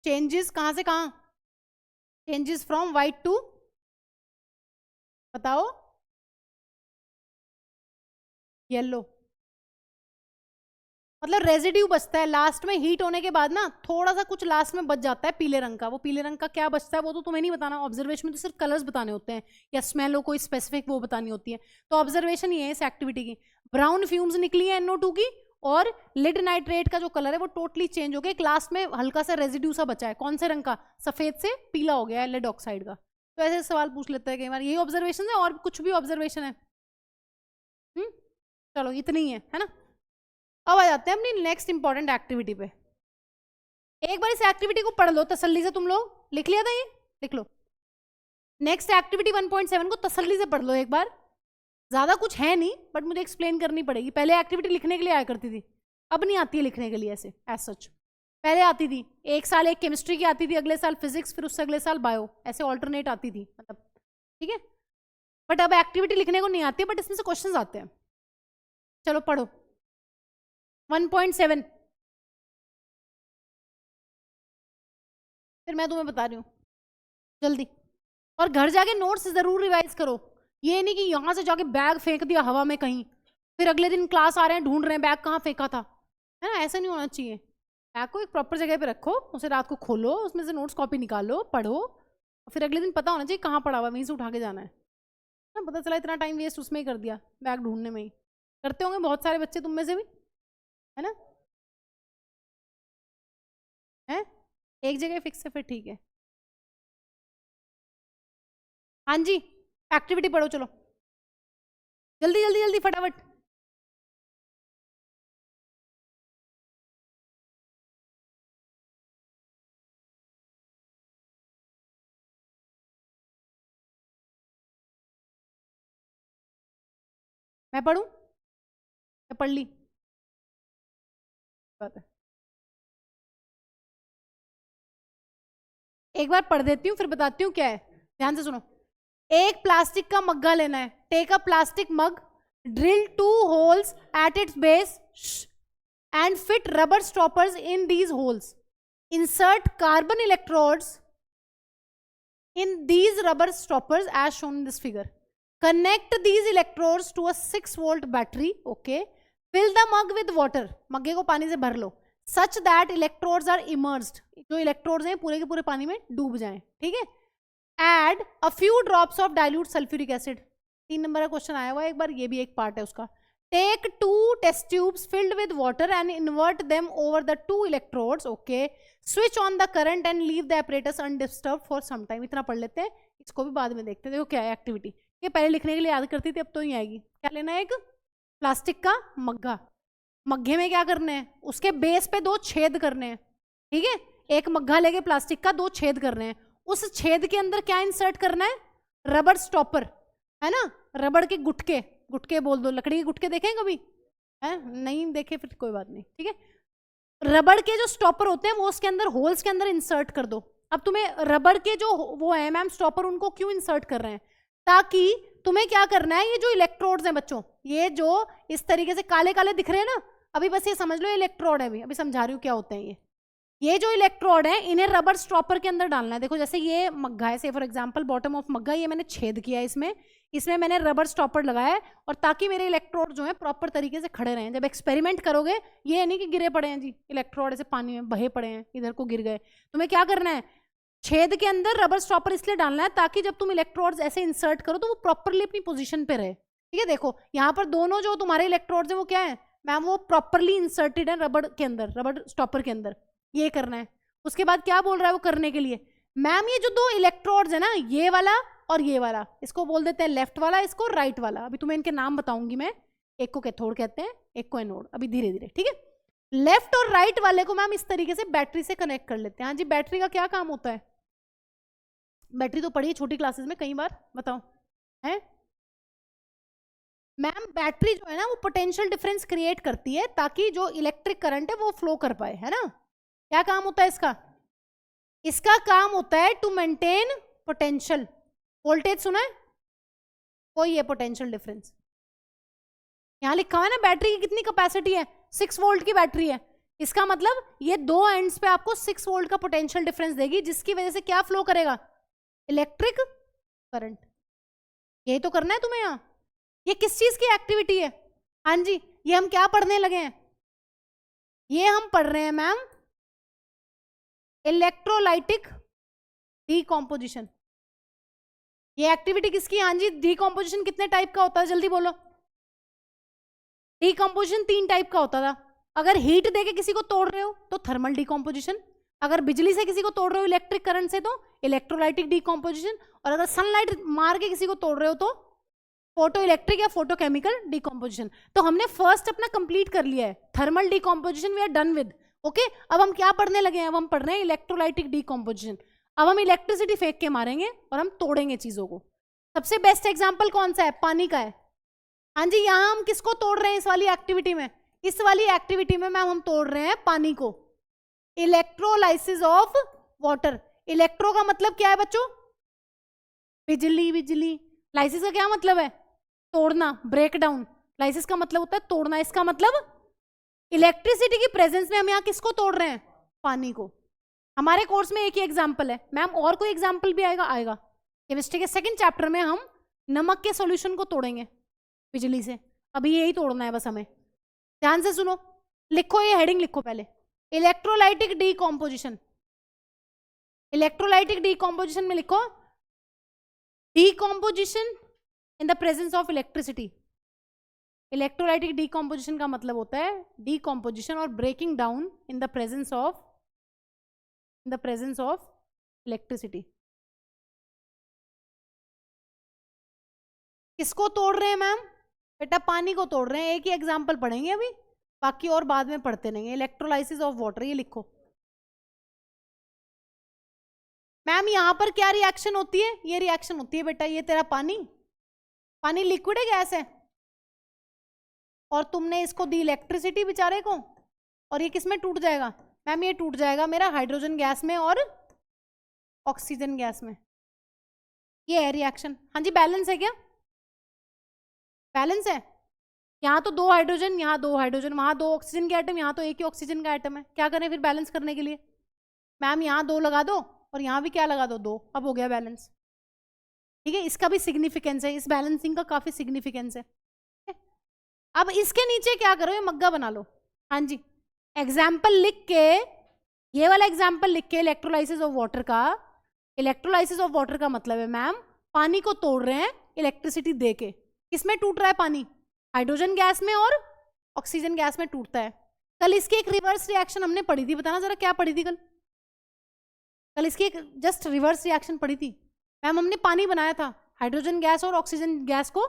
चेंजेस कहां से कहां, चेंजेस फ्रॉम व्हाइट टू, बताओ, येलो। मतलब रेजिड्यू बचता है लास्ट में, हीट होने के बाद ना थोड़ा सा कुछ लास्ट में बच जाता है पीले रंग का। वो पीले रंग का क्या बचता है वो तो तुम्हें नहीं बताना, ऑब्जर्वेशन में तो सिर्फ कलर्स बताने होते हैं या स्मेल हो कोई स्पेसिफिक वो बतानी होती है। तो ऑब्जर्वेशन ये है इस एक्टिविटी की, ब्राउन फ्यूम्स निकली है NO2 की, और लिड नाइट्रेट का जो कलर है वो टोटली चेंज हो गया, एक लास्ट में हल्का सा रेजिड्यू सा बचा है, कौन से रंग का, सफेद से पीला हो गया है लेड ऑक्साइड का। तो ऐसे सवाल पूछ लेते हैं कई बार, यही ऑब्जर्वेशन है और कुछ भी ऑब्जर्वेशन है। चलो इतनी ही है ना। अब आ जाते हैं अपनी नेक्स्ट इंपॉर्टेंट एक्टिविटी पे। एक बार इस एक्टिविटी को पढ़ लो तसल्ली से, तुम लोग लिख लिया था ये, लिख लो। नेक्स्ट एक्टिविटी 1.7 को तसल्ली से पढ़ लो एक बार, ज्यादा कुछ है नहीं बट मुझे एक्सप्लेन करनी पड़ेगी। पहले एक्टिविटी लिखने के लिए आया करती थी, अब नहीं आती है लिखने के लिए ऐसे एज सच। पहले आती थी, एक साल एक केमिस्ट्री की आती थी, अगले साल फिजिक्स, फिर उससे अगले साल बायो, ऐसे ऑल्टरनेट आती थी मतलब, ठीक है। बट अब एक्टिविटी लिखने को नहीं आती, बट इसमें से क्वेश्चंस आते हैं। चलो पढ़ो 1.7, फिर मैं तुम्हें बता रही हूँ जल्दी। और घर जाके नोट्स जरूर रिवाइज करो, ये नहीं कि यहां से जाके बैग फेंक दिया हवा में कहीं, फिर अगले दिन क्लास आ रहे हैं ढूंढ रहे हैं बैग कहाँ फेंका था, है ना। ऐसा नहीं होना चाहिए। बैग को एक प्रॉपर जगह पे रखो, उसे रात को खोलो, उसमें से नोट्स कॉपी निकालो, पढ़ो, और फिर अगले दिन पता होना चाहिए कहाँ पड़ा हुआ, वहीं से उठा के जाना है ना। पता चला इतना टाइम वेस्ट उसमें ही कर दिया, बैग ढूंढने में ही। करते होंगे बहुत सारे बच्चे तुम में से भी, है ना। है एक जगह फिक्स है, फिर ठीक है। हाँ जी, एक्टिविटी पढ़ो चलो, जल्दी जल्दी जल्दी फटाफट। मैं पढ़ूं या पढ़ ली बात है, एक बार पढ़ देती हूँ फिर बताती हूँ क्या है, ध्यान से सुनो। एक प्लास्टिक का मग्गा लेना है, take a plastic mug, drill 2 holes at its base and fit rubber stoppers in these holes. Insert carbon electrodes in these rubber stoppers as shown in this figure. Connect these electrodes to a 6-volt battery. Okay. Fill the mug with water. मग्गे को पानी से भर लो. Such that electrodes are immersed. जो electrodes हैं पूरे के पूरे पानी में डूब जाएं. ठीक है. Add a few drops of dilute sulfuric acid. 3 number का क्वेश्चन आया हुआ है एक बार, ये भी एक पार्ट है उसका. Take 2 test tubes filled with water and invert them over the 2 electrodes. Okay. Switch on the current and leave the apparatus undisturbed for some time. इतना पढ़ लेते हैं, इसको भी बाद में देखते हैं। देखो क्या है एक्टिविटी, ये पहले लिखने के लिए याद करती थी, अब तो नहीं आएगी। क्या लेना है, एक प्लास्टिक का मग्गा, मग्गे में क्या करना है, उसके बेस पे 2 छेद करने हैं। ठीक है, एक मग्गा लेके प्लास्टिक का 2 छेद करने हैं, उस छेद के अंदर क्या इंसर्ट करना है, रबर स्टॉपर, है ना, रबड़ के गुटके, गुटके बोल दो, लकड़ी के गुटके देखे कभी, है नहीं देखे, फिर कोई बात नहीं। ठीक है, रबड़ के जो स्टॉपर होते हैं वो उसके अंदर होल्स के अंदर इंसर्ट कर दो। अब तुम्हें रबड़ के जो वो है मैम स्टॉपर, उनको क्यों इंसर्ट कर रहे हैं, ताकि तुम्हें क्या करना है, ये जो इलेक्ट्रोड्स हैं बच्चों, ये जो इस तरीके से काले काले दिख रहे हैं ना, अभी बस ये समझ लो ये इलेक्ट्रोड है, अभी समझा रही हूँ क्या होते हैं ये जो इलेक्ट्रोड है इन्हें रबर स्टॉपर के अंदर डालना है। देखो जैसे ये मग्गा है, से फॉर एग्जांपल बॉटम ऑफ मग्गा, ये मैंने छेद किया है इसमें मैंने रबर स्टॉपर लगाया है, और ताकि मेरे इलेक्ट्रोड जो है प्रॉपर तरीके से खड़े रहें। जब एक्सपेरिमेंट करोगे ये नहीं कि गिरे पड़े हैं जी इलेक्ट्रोड, ऐसे पानी में बहे पड़े हैं, इधर को गिर गए। तुम्हें क्या करना है, छेद के अंदर रबर स्टॉपर इसलिए डालना है ताकि जब तुम इलेक्ट्रोड्स ऐसे इंसर्ट करो तो वो प्रॉपरली अपनी पोजीशन पे रहे। ठीक है, देखो यहाँ पर दोनों जो तुम्हारे इलेक्ट्रोड्स हैं वो क्या है मैम, वो प्रॉपरली इंसर्टेड है रबर के अंदर, रबर स्टॉपर के अंदर, ये करना है। उसके बाद क्या बोल रहा है वो करने के लिए, मैम ये जो 2 इलेक्ट्रोड्स है ना, ये वाला और ये वाला, इसको बोल देते हैं लेफ्ट वाला, इसको राइट वाला। अभी तुम्हें इनके नाम बताऊंगी मैं, एक को कैथोड कहते हैं, एक को एनोड, अभी धीरे धीरे। ठीक है, लेफ्ट और राइट वाले को मैम इस तरीके से बैटरी से कनेक्ट कर लेते हैं। हाँ जी, बैटरी का क्या काम होता है, बैटरी तो पढ़ी है छोटी क्लासेस में कई बार, बताओ है मैम। बैटरी जो है ना वो पोटेंशियल डिफरेंस क्रिएट करती है ताकि जो इलेक्ट्रिक करंट है वो फ्लो कर पाए, है ना। क्या काम होता है इसका, इसका काम होता है टू मेंटेन पोटेंशियल, वोल्टेज सुना है? कोई है पोटेंशियल डिफरेंस? यहाँ लिखा हुआ है ना बैटरी की कितनी कैपेसिटी है, 6 वोल्ट की बैटरी है। इसका मतलब ये दो एंड्स पे आपको 6 वोल्ट का पोटेंशियल डिफरेंस देगी, जिसकी वजह से क्या फ्लो करेगा? Electric current. यही तो करना है तुम्हें यहाँ। ये किस चीज की एक्टिविटी है? हाँ जी, ये हम क्या पढ़ने लगे हैं? ये हम पढ़ रहे हैं मैम इलेक्ट्रोलाइटिक डीकॉम्पोजिशन। ये एक्टिविटी किसकी? हाँ जी, डीकॉम्पोजिशन कितने टाइप का होता है, जल्दी बोलो। डीकॉम्पोजिशन 3 टाइप का होता था। अगर हीट देके किसी को तोड़ रहे हो तो थर्मल डीकॉम्पोजिशन, अगर बिजली से किसी को तोड़ रहे हो इलेक्ट्रिक करंट से तो इलेक्ट्रोलाइटिक डीकॉम्पोजिशन, और अगर सनलाइट मार के किसी को तोड़ रहे हो तो फोटो इलेक्ट्रिक या फोटो केमिकल डीकॉम्पोजिशन। तो हमने फर्स्ट अपना कंप्लीट कर लिया है, thermal decomposition we are done with. Okay, अब हम क्या पढ़ने लगे हैं? अब हम पढ़ रहे हैं इलेक्ट्रोलाइटिक डीकॉम्पोजिशन। अब हम इलेक्ट्रिसिटी फेंक के मारेंगे और हम तोड़ेंगे चीजों को। सबसे बेस्ट एग्जाम्पल कौन सा है? पानी का है। हाँ जी, यहाँ हम किसको तोड़ रहे हैं इस वाली एक्टिविटी में? इस वाली एक्टिविटी में मैम हम तोड़ रहे हैं पानी को। Electrolysis of water. इलेक्ट्रो का मतलब क्या है बच्चों? बिजली। बिजली। लाइसिस का क्या मतलब है? तोड़ना, ब्रेक डाउन। लाइसिस का मतलब होता है तोड़ना। इसका मतलब इलेक्ट्रिसिटी की प्रेजेंस में हम यहाँ किसको तोड़ रहे हैं? पानी को। हमारे कोर्स में एक ही एग्जाम्पल है मैम, और कोई एग्जाम्पल भी आएगा? आएगा। केमिस्ट्री के 2nd चैप्टर में हम नमक के सॉल्यूशन को तोड़ेंगे बिजली से। अभी यही तोड़ना है बस हमें। ध्यान से सुनो, लिखो, ये हेडिंग लिखो पहले, इलेक्ट्रोलाइटिक डीकॉम्पोजिशन। इलेक्ट्रोलाइटिक डीकॉम्पोजिशन में लिखो decomposition in the presence of electricity. Electrolytic decomposition का मतलब होता है डीकॉम्पोजिशन और breaking down in the presence of electricity. किसको तोड़ रहे हैं मैम? बेटा पानी को तोड़ रहे हैं। एक ही एग्जाम्पल पढ़ेंगे अभी, बाकी और बाद में पढ़ते रहेंगे। इलेक्ट्रोलाइसिस ऑफ वाटर, ये लिखो मैम। यहां पर क्या रिएक्शन होती है? ये रिएक्शन होती है बेटा, ये तेरा पानी लिक्विड है, गैस है, और तुमने इसको दी इलेक्ट्रिसिटी बेचारे को, और ये किसमें टूट जाएगा मैम? ये टूट जाएगा मेरा हाइड्रोजन गैस में और ऑक्सीजन गैस में। ये है रिएक्शन। हाँ जी, बैलेंस है क्या? बैलेंस है। यहाँ तो 2 हाइड्रोजन, यहाँ 2 हाइड्रोजन, वहां 2 ऑक्सीजन के आइटम, यहाँ तो एक ही ऑक्सीजन का आइटम है। क्या करें फिर बैलेंस करने के लिए? मैम यहाँ 2 लगा दो और यहाँ भी क्या लगा दो? 2। अब हो गया बैलेंस। ठीक है, इसका भी सिग्निफिकेंस है, इस बैलेंसिंग का काफी सिग्निफिकेंस है। अब इसके नीचे क्या करो? ये मग्गा बना लो। हाँ जी, एग्जाम्पल लिख के, ये वाला एग्जाम्पल लिख के इलेक्ट्रोलाइसिस ऑफ वाटर का। इलेक्ट्रोलाइसिस ऑफ वाटर का मतलब है मैम पानी को तोड़ रहे हैं इलेक्ट्रिसिटी दे के। किसमें टूट रहा है पानी? हाइड्रोजन गैस में और ऑक्सीजन गैस में टूटता है। कल इसकी एक रिवर्स रिएक्शन हमने पढ़ी थी, बताना जरा क्या पढ़ी थी कल इसकी एक जस्ट रिवर्स रिएक्शन पढ़ी थी मैम। हमने पानी बनाया था हाइड्रोजन गैस और ऑक्सीजन गैस को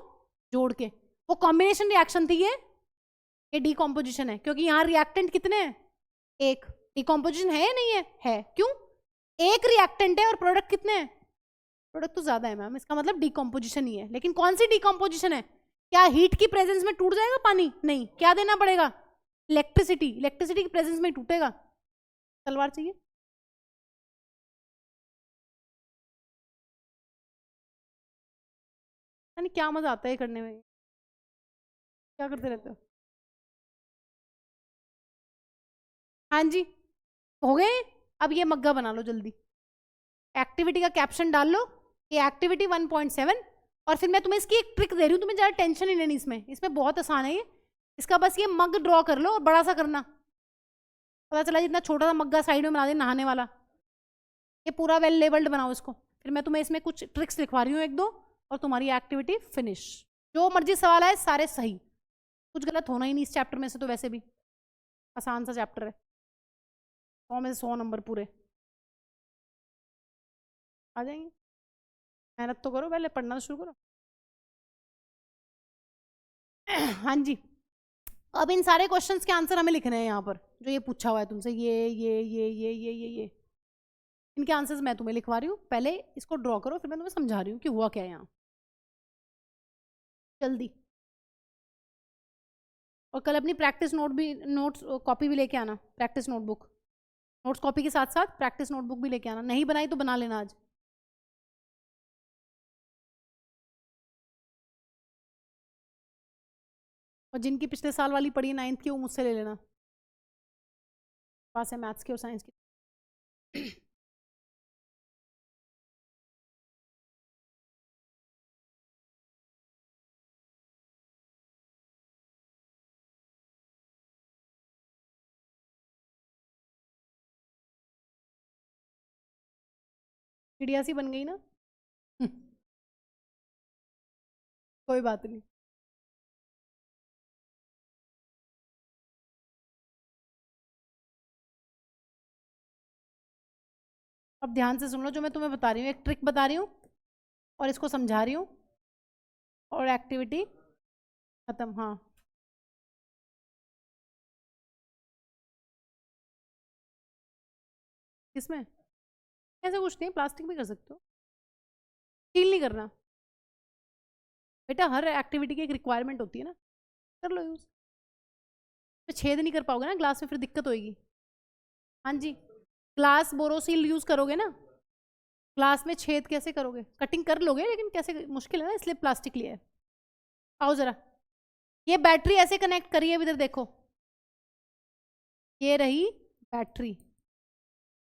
जोड़ के, वो कॉम्बिनेशन रिएक्शन थी। ये डीकॉम्पोजिशन है, क्योंकि यहाँ रिएक्टेंट कितने हैं? एक। डीकॉम्पोजिशन है या नहीं है? है। क्यों? एक रिएक्टेंट है और प्रोडक्ट कितने हैं? प्रोडक्ट तो ज्यादा है मैम, इसका मतलब डीकॉम्पोजिशन ही है। लेकिन कौन सी डीकॉम्पोजिशन है? क्या हीट की प्रेजेंस में टूट जाएगा पानी? नहीं। क्या देना पड़ेगा? इलेक्ट्रिसिटी। इलेक्ट्रिसिटी की प्रेजेंस में टूटेगा। तलवार चाहिए? यानी क्या मजा आता है करने में? क्या करते रहते हो? हाँ जी, हो गए। अब ये मग्गा बना लो जल्दी। एक्टिविटी का कैप्शन डाल लो, ये एक्टिविटी 1.7। और फिर मैं तुम्हें इसकी एक ट्रिक दे रही हूँ, तुम्हें ज़्यादा टेंशन ही नहीं इसमें बहुत आसान है ये। इसका बस ये मग ड्रॉ कर लो और बड़ा सा करना। पता चला जितना छोटा सा मग्गा साइड में बना दे नहाने वाला। ये पूरा वेल लेवल्ड बनाओ इसको। फिर मैं तुम्हें इसमें कुछ ट्रिक्स लिखवा रही हूँ 1-2, और तुम्हारी एक्टिविटी फिनिश। जो मर्जी सवाल आए सारे सही, कुछ गलत होना ही नहीं इस चैप्टर में से। तो वैसे भी आसान सा चैप्टर है, 100 में से 100 नंबर पूरे आ जाएंगे। मेहनत तो करो, पहले पढ़ना तो शुरू करो। हाँ जी, अब इन सारे क्वेश्चंस के आंसर हमें लिखने हैं यहाँ पर, जो ये पूछा हुआ है तुमसे, ये इनके आंसर्स मैं तुम्हें लिखवा रही हूँ। पहले इसको ड्रॉ करो, फिर मैं तुम्हें समझा रही हूँ कि हुआ क्या है यहाँ। जल्दी। और कल अपनी प्रैक्टिस नोट्स कॉपी भी लेके आना, प्रैक्टिस नोटबुक। नोट्स कॉपी के साथ साथ प्रैक्टिस नोटबुक भी लेके आना। नहीं बनाई तो बना लेना आज। और जिनकी पिछले साल वाली पढ़ी है 9th की, वो मुझसे ले लेना, पास है मैथ्स की और साइंस की। चिड़िया सी बन गई ना। कोई बात नहीं। अब ध्यान से सुन लो जो मैं तुम्हें बता रही हूँ, एक ट्रिक बता रही हूँ और इसको समझा रही हूँ, और एक्टिविटी खत्म। हाँ, किसमें? ऐसा कुछ नहीं, प्लास्टिक भी कर सकते हो, स्टील नहीं करना बेटा। हर एक्टिविटी की एक रिक्वायरमेंट होती है ना, कर लो यूज। तो छेद नहीं कर पाओगे ना ग्लास में, फिर दिक्कत होगी। हाँ जी, ग्लास बोरोसिल यूज करोगे ना, ग्लास में छेद कैसे करोगे? कटिंग कर लोगे लेकिन कैसे, मुश्किल है ना, इसलिए प्लास्टिक लिया है। आओ जरा, ये बैटरी ऐसे कनेक्ट करिए, इधर देखो, ये रही बैटरी।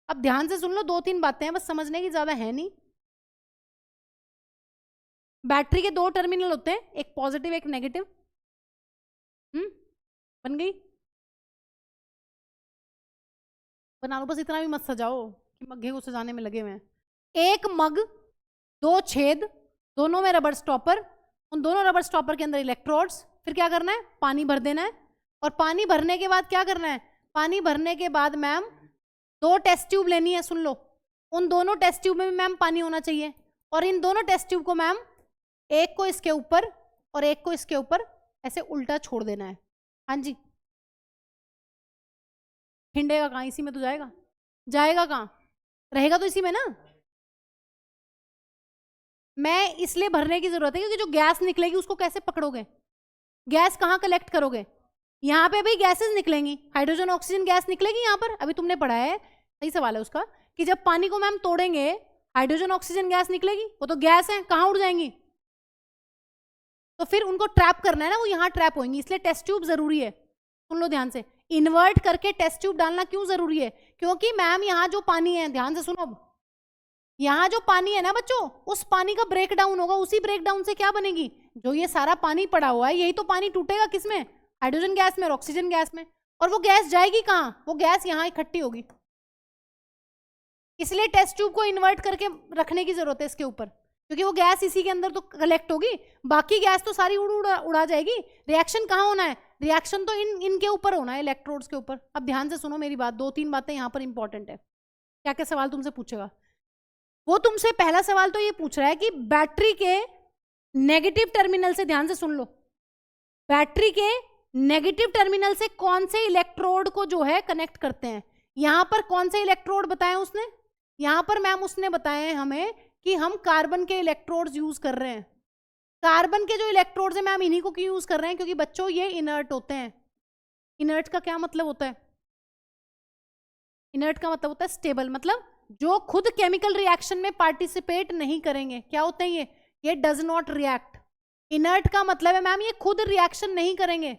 अब ध्यान से सुन लो, 2-3 बातें हैं बस, समझने की ज्यादा है नहीं। बैटरी के 2 टर्मिनल होते हैं, एक पॉजिटिव एक नेगेटिव। बन गई? बना लो, बस इतना भी मत सजाओ कि मग्घे को सजाने में लगे हुए हैं। एक मग, 2 छेद, दोनों में रबर स्टॉपर, उन दोनों रबर स्टॉपर के अंदर इलेक्ट्रोड्स। फिर क्या करना है? पानी भर देना है। और पानी भरने के बाद क्या करना है? पानी भरने के बाद मैम 2 टेस्ट ट्यूब लेनी है, सुन लो। उन दोनों टेस्ट ट्यूब में भी मैम पानी होना चाहिए, और इन दोनों टेस्ट ट्यूब को मैम एक को इसके ऊपर और एक को इसके ऊपर ऐसे उल्टा छोड़ देना है। हाँ जी, हिंडेगा कहाँ? इसी में तो जाएगा। जाएगा कहाँ? रहेगा तो इसी में ना। मैं इसलिए भरने की जरूरत है क्योंकि जो गैस निकलेगी उसको कैसे पकड़ोगे? गैस कहाँ कलेक्ट करोगे? यहाँ पे भी गैसेस निकलेंगी, हाइड्रोजन ऑक्सीजन गैस निकलेगी यहाँ पर। अभी तुमने पढ़ा है, सही सवाल है उसका, कि जब पानी को मैम तोड़ेंगे हाइड्रोजन ऑक्सीजन गैस निकलेगी, वो तो गैस है, कहाँ उड़ जाएंगी? तो फिर उनको ट्रैप करना है ना, वो यहाँ ट्रैप होंगी, इसलिए टेस्ट ट्यूब जरूरी है। सुन लो ध्यान से, इन्वर्ट करके टेस्ट ट्यूब डालना क्यों जरूरी है? क्योंकि मैम यहाँ जो पानी है, ध्यान से सुनो, यहाँ जो पानी है ना बच्चों, उस पानी का ब्रेक डाउन होगा, उसी ब्रेक डाउन से क्या बनेगी? जो ये सारा पानी पड़ा हुआ है, यही तो पानी टूटेगा किसमें? हाइड्रोजन गैस में और ऑक्सीजन गैस में। और वो गैस जाएगी कहाँ? वो गैस यहाँ इकट्ठी होगी। इसलिए टेस्ट ट्यूब को इन्वर्ट करके रखने की जरूरत है इसके ऊपर, क्योंकि वो गैस इसी के अंदर तो कलेक्ट होगी, बाकी गैस तो सारी उड़ा जाएगी। रिएक्शन कहाँ होना है? रिएक्शन तो इनके ऊपर होना है, इलेक्ट्रोड्स के ऊपर। अब ध्यान से सुनो मेरी बात, 2-3 बातें यहाँ पर इंपॉर्टेंट है। क्या क्या सवाल तुमसे पूछेगा वो? तुमसे पहला सवाल तो ये पूछ रहा है कि बैटरी के नेगेटिव टर्मिनल से, ध्यान से सुन लो, बैटरी के नेगेटिव टर्मिनल से कौन से इलेक्ट्रोड को जो है कनेक्ट करते हैं। यहां पर कौन से इलेक्ट्रोड बताए उसने? यहां पर मैम उसने बताए हमें कि हम कार्बन के इलेक्ट्रोड्स यूज कर रहे हैं। कार्बन के जो इलेक्ट्रोड्स हैं मैम, इन्हीं को क्यों यूज कर रहे हैं? क्योंकि बच्चों ये इनर्ट होते हैं। इनर्ट का क्या मतलब होता है? इनर्ट का मतलब होता है स्टेबल, मतलब जो खुद केमिकल रिएक्शन में पार्टिसिपेट नहीं करेंगे। क्या होते हैं ये डज नॉट रिएक्ट। इनर्ट का मतलब है मैम ये खुद रिएक्शन नहीं करेंगे।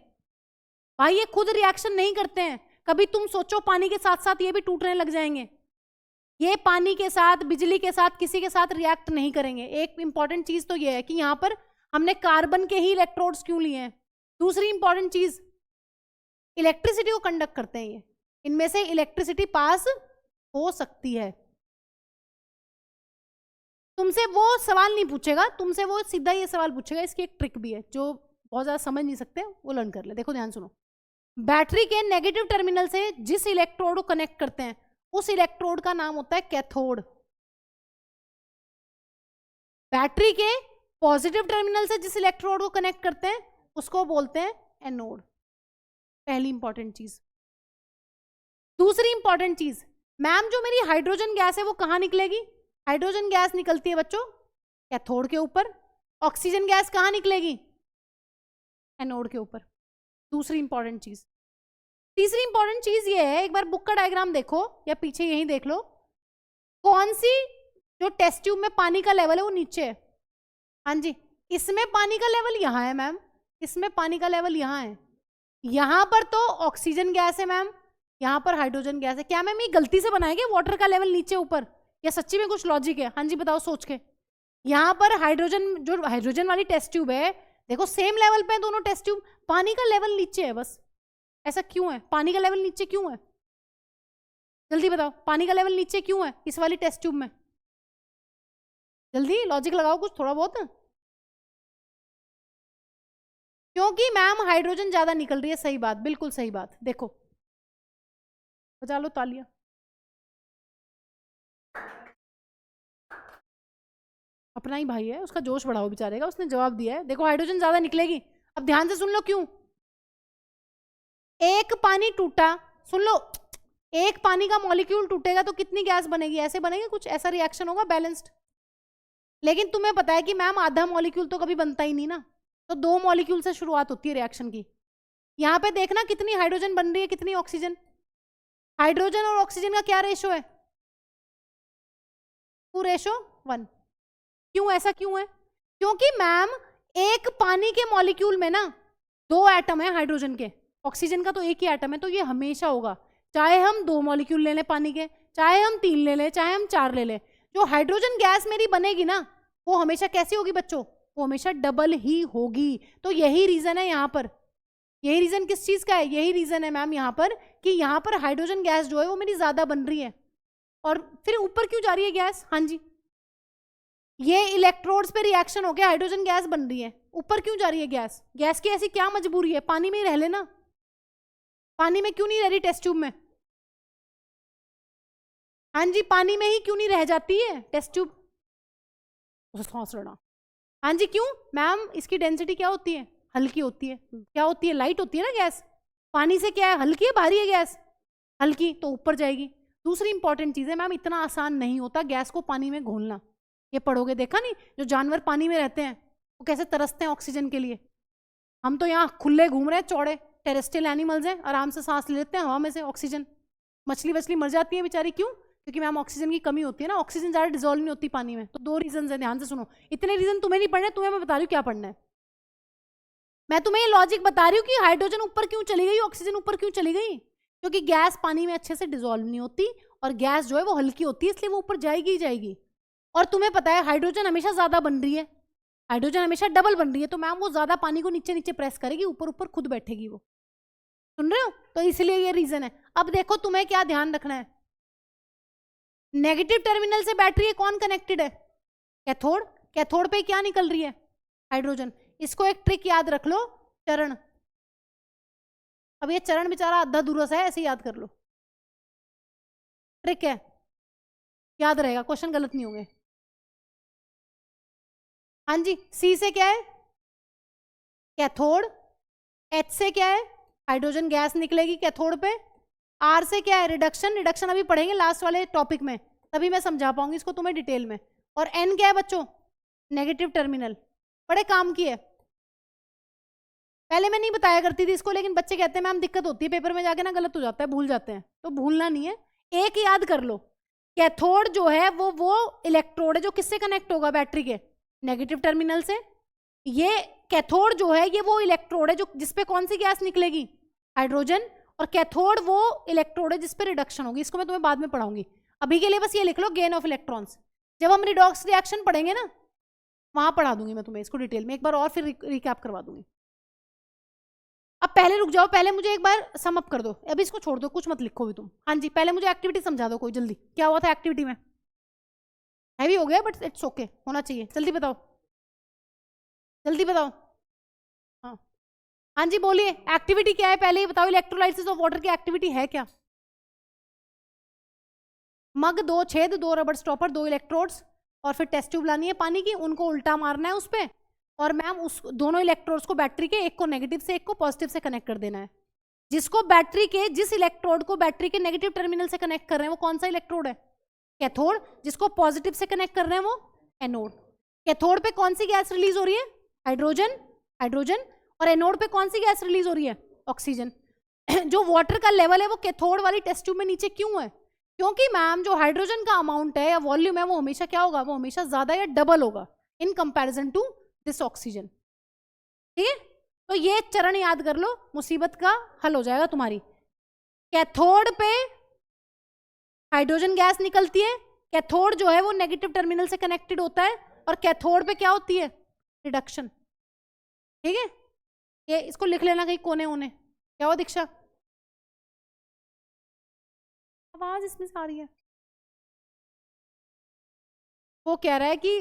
भाई ये खुद रिएक्शन नहीं करते हैं। कभी तुम सोचो पानी के साथ साथ ये भी टूटने लग जाएंगे। ये पानी के साथ, बिजली के साथ, किसी के साथ रिएक्ट नहीं करेंगे। एक इंपॉर्टेंट चीज तो ये है कि यहां पर हमने कार्बन के ही इलेक्ट्रोड्स क्यों लिए हैं। दूसरी इंपॉर्टेंट चीज, इलेक्ट्रिसिटी को कंडक्ट करते हैं ये, इनमें से इलेक्ट्रिसिटी पास हो सकती है। तुमसे वो सवाल नहीं पूछेगा, तुमसे वो सीधा ये सवाल पूछेगा। इसकी एक ट्रिक भी है, जो बहुत ज्यादा समझ नहीं सकते वो लर्न कर ले। देखो ध्यान सुनो, बैटरी के नेगेटिव टर्मिनल से जिस इलेक्ट्रोड को कनेक्ट करते हैं उस इलेक्ट्रोड का नाम होता है कैथोड। बैटरी के पॉजिटिव टर्मिनल से जिस इलेक्ट्रोड को कनेक्ट करते हैं उसको बोलते हैं एनोड। पहली इंपॉर्टेंट चीज। दूसरी इंपॉर्टेंट चीज, मैम जो मेरी हाइड्रोजन गैस है वो कहां निकलेगी? हाइड्रोजन गैस निकलती है बच्चों कैथोड के ऊपर। ऑक्सीजन गैस कहां निकलेगी? एनोड के ऊपर। दूसरी इंपॉर्टेंट चीज। तीसरी इंपॉर्टेंट चीज ये है, एक बार बुक का डायग्राम देखो या पीछे यहीं देख लो, कौन सी जो टेस्ट ट्यूब में पानी का लेवल है वो नीचे है। हाँ जी, इसमें पानी का लेवल यहाँ है मैम, इसमें पानी का लेवल यहाँ है, यहाँ पर तो ऑक्सीजन गैस है मैम, यहाँ पर हाइड्रोजन गैस है। क्या मैम ये गलती से बनाएंगे वाटर का लेवल नीचे ऊपर, या सच्ची में कुछ लॉजिक है? हाँ जी बताओ सोच के। यहाँ पर हाइड्रोजन, जो हाइड्रोजन वाली टेस्ट ट्यूब है, देखो सेम लेवल पे दोनों टेस्ट ट्यूब, पानी का लेवल नीचे है बस। ऐसा क्यों है? पानी का लेवल नीचे क्यों है? जल्दी बताओ, पानी का लेवल नीचे क्यों है इस वाली टेस्ट ट्यूब में? जल्दी लॉजिक लगाओ कुछ थोड़ा बहुत। क्योंकि मैम हाइड्रोजन ज्यादा निकल रही है। सही बात, बिल्कुल सही बात। देखो बजा लो तालियां। अपना ही भाई है, उसका जोश बढ़ाओ बेचारे का, उसने जवाब दिया है। देखो हाइड्रोजन ज्यादा निकलेगी। अब ध्यान से सुन लो क्यों। एक पानी टूटा, सुन लो, एक पानी का मॉलिक्यूल टूटेगा तो कितनी गैस बनेगी? ऐसे बनेगी, कुछ ऐसा रिएक्शन होगा बैलेंस्ड। लेकिन तुम्हें पता है कि मैम आधा मॉलिक्यूल तो कभी बनता ही नहीं ना, तो 2 मॉलिक्यूल से शुरुआत होती है रिएक्शन की। यहाँ पे देखना कितनी हाइड्रोजन बन रही है, कितनी ऑक्सीजन। हाइड्रोजन और ऑक्सीजन का क्या रेशो है? 2 रेशो 1। क्यों, ऐसा क्यों है? क्योंकि मैम एक पानी के मॉलिक्यूल में ना 2 एटम है हाइड्रोजन के, ऑक्सीजन का तो एक ही एटम है, तो ये हमेशा होगा, चाहे हम 2 मॉलिक्यूल ले लें पानी के, चाहे हम 3 ले लें, चाहे हम 4 ले लें। जो हाइड्रोजन गैस मेरी बनेगी ना, वो हमेशा कैसी होगी बच्चों? वो हमेशा डबल ही होगी। तो यही रीजन है यहाँ पर। यही रीजन किस चीज का है? यही रीजन है मैम यहाँ पर कि यहाँ पर हाइड्रोजन गैस जो है वो मेरी ज्यादा बन रही है। और फिर ऊपर क्यों जा रही है गैस? हाँ जी, ये इलेक्ट्रोड्स पे रिएक्शन होकर हाइड्रोजन गैस बन रही है। ऊपर क्यों जा रही है गैस? गैस की ऐसी क्या मजबूरी है? पानी में ही रह लेना। पानी में क्यों नहीं रह रही टेस्ट ट्यूब में? हाँ जी, पानी में ही क्यों नहीं रह जाती है टेस्ट ट्यूब? हाँ जी, क्यों मैम? इसकी डेंसिटी क्या होती है? हल्की होती है। क्या होती है? लाइट होती है ना गैस। पानी से क्या है? हल्की है, भारी है गैस? हल्की, तो ऊपर जाएगी। दूसरी इंपॉर्टेंट चीज है मैम, इतना आसान नहीं होता गैस को पानी में घोलना। ये पढ़ोगे, देखा नहीं जो जानवर पानी में रहते हैं वो कैसे तरसते हैं ऑक्सीजन के लिए। हम तो यहाँ खुले घूम रहे हैं, चौड़े टेरेस्ट्रियल एनिमल्स हैं, आराम से सांस ले लेते हैं हवा में से ऑक्सीजन। मछली वछली मर जाती है बेचारी, क्यों? क्योंकि मैम ऑक्सीजन की कमी होती है ना, ऑक्सीजन ज्यादा डिजोल्व नहीं होती पानी में। तो 2 रीजन है, ध्यान से सुनो। इतने रीजन तुम्हें नहीं पढ़ने, तुम्हें मैं बता रही हूँ क्या पढ़ना है। मैं तुम्हें ये लॉजिक बता रही हूँ कि हाइड्रोजन ऊपर क्यों चली गई, ऑक्सीजन ऊपर क्यों चली गई। क्योंकि गैस पानी में अच्छे से डिजोल्व नहीं होती, और गैस जो है वो हल्की होती है, इसलिए वो ऊपर जाएगी ही जाएगी। और तुम्हें पता है हाइड्रोजन हमेशा ज्यादा बन रही है, हाइड्रोजन हमेशा डबल बन रही है, तो मैम वो ज्यादा पानी को नीचे नीचे प्रेस करेगी, ऊपर ऊपर खुद बैठेगी वो। सुन रहे हो? तो इसलिए ये रीजन है। अब देखो तुम्हें क्या ध्यान रखना है। नेगेटिव टर्मिनल से बैटरी कौन कनेक्टेड है? कैथोड। कैथोड पे क्या निकल रही है? हाइड्रोजन। इसको एक ट्रिक याद रख लो, चरण। अब ये चरण बेचारा आधा दूरस है, ऐसे याद कर लो, ट्रिक है, याद रहेगा, क्वेश्चन गलत नहीं होंगे। हाँ जी, सी से क्या है? कैथोड। एच से क्या है? हाइड्रोजन गैस निकलेगी कैथोड पे। आर से क्या है? रिडक्शन। रिडक्शन अभी पढ़ेंगे लास्ट वाले टॉपिक में, तभी मैं समझा पाऊंगी इसको तुम्हें डिटेल में। और एन क्या है बच्चों? Negative terminal. बड़े काम की है, पहले मैं नहीं बताया करती थी इसको, लेकिन बच्चे कहते हैं मैम दिक्कत होती है पेपर में जाके ना, गलत हो जाता है, भूल जाते हैं। तो भूलना नहीं है, एक याद कर लो। कैथोड जो है वो इलेक्ट्रोड है जो किससे कनेक्ट होगा? बैटरी के नेगेटिव टर्मिनल से। ये कैथोड जो है ये वो इलेक्ट्रोड है जो जिसपे कौन सी गैस निकलेगी? हाइड्रोजन। और कैथोड वो इलेक्ट्रोड है जिसपे रिडक्शन होगी। इसको मैं तुम्हें बाद में पढ़ाऊंगी, अभी के लिए बस ये लिख लो, गेन ऑफ इलेक्ट्रॉन्स। जब हम रिडॉक्स रिएक्शन पढ़ेंगे ना, वहां पढ़ा दूंगी मैं तुम्हें इसको डिटेल में, एक बार और फिर रिकैप करवा दूंगी। अब पहले रुक जाओ, पहले मुझे एक बार सम अप कर दो, अभी इसको छोड़ दो, कुछ मत लिखो भी तुम। हाँ जी, पहले मुझे एक्टिविटी समझा दो कोई, जल्दी। क्या हुआ था एक्टिविटी में? हैवी हो गया बट इट्स ओके, होना चाहिए। जल्दी बताओ, जल्दी बताओ। हाँ हाँ जी बोलिए, एक्टिविटी क्या है पहले ही बताओ। इलेक्ट्रोलाइसिस ऑफ वाटर की एक्टिविटी है क्या? मग, 2 छेद, 2 रबर स्टॉपर, 2 इलेक्ट्रोड्स, और फिर टेस्ट ट्यूब लानी है पानी की, उनको उल्टा मारना है उस पर, और मैम उस दोनों इलेक्ट्रोड्स को बैटरी के एक को नेगेटिव से एक को पॉजिटिव से कनेक्ट कर देना है। जिसको बैटरी के, जिस इलेक्ट्रोड को बैटरी के नेगेटिव टर्मिनल से कनेक्ट कर रहे हैं वो कौन सा इलेक्ट्रोड है? कैथोड। जिसको पॉजिटिव से कनेक्ट कर रहे हैं वो एनोड। कैथोड पे कौन सी गैस रिलीज हो रही है? हाइड्रोजन। हाइड्रोजन। और एनोड पे कौन सी गैस रिलीज हो रही है? ऑक्सीजन। जो वाटर का लेवल है वो कैथोड वाली टेस्ट ट्यूब में नीचे क्यों है? क्योंकि मैम जो हाइड्रोजन का अमाउंट है या वॉल्यूम है वो हमेशा क्या होगा? वो हमेशा ज्यादा या डबल होगा in comparison to this oxygen. ठीक है, तो ये चरण याद कर लो, मुसीबत का हल हो जाएगा तुम्हारी। कैथोड पे हाइड्रोजन गैस निकलती है, कैथोड जो है वो नेगेटिव टर्मिनल से कनेक्टेड होता है, और कैथोड पे क्या होती है, रिडक्शन। ठीक है, ये इसको लिख लेना कहीं कोने होने। क्या हुआ दीक्षा, आवाज इसमें से आ रही है? वो कह रहा है कि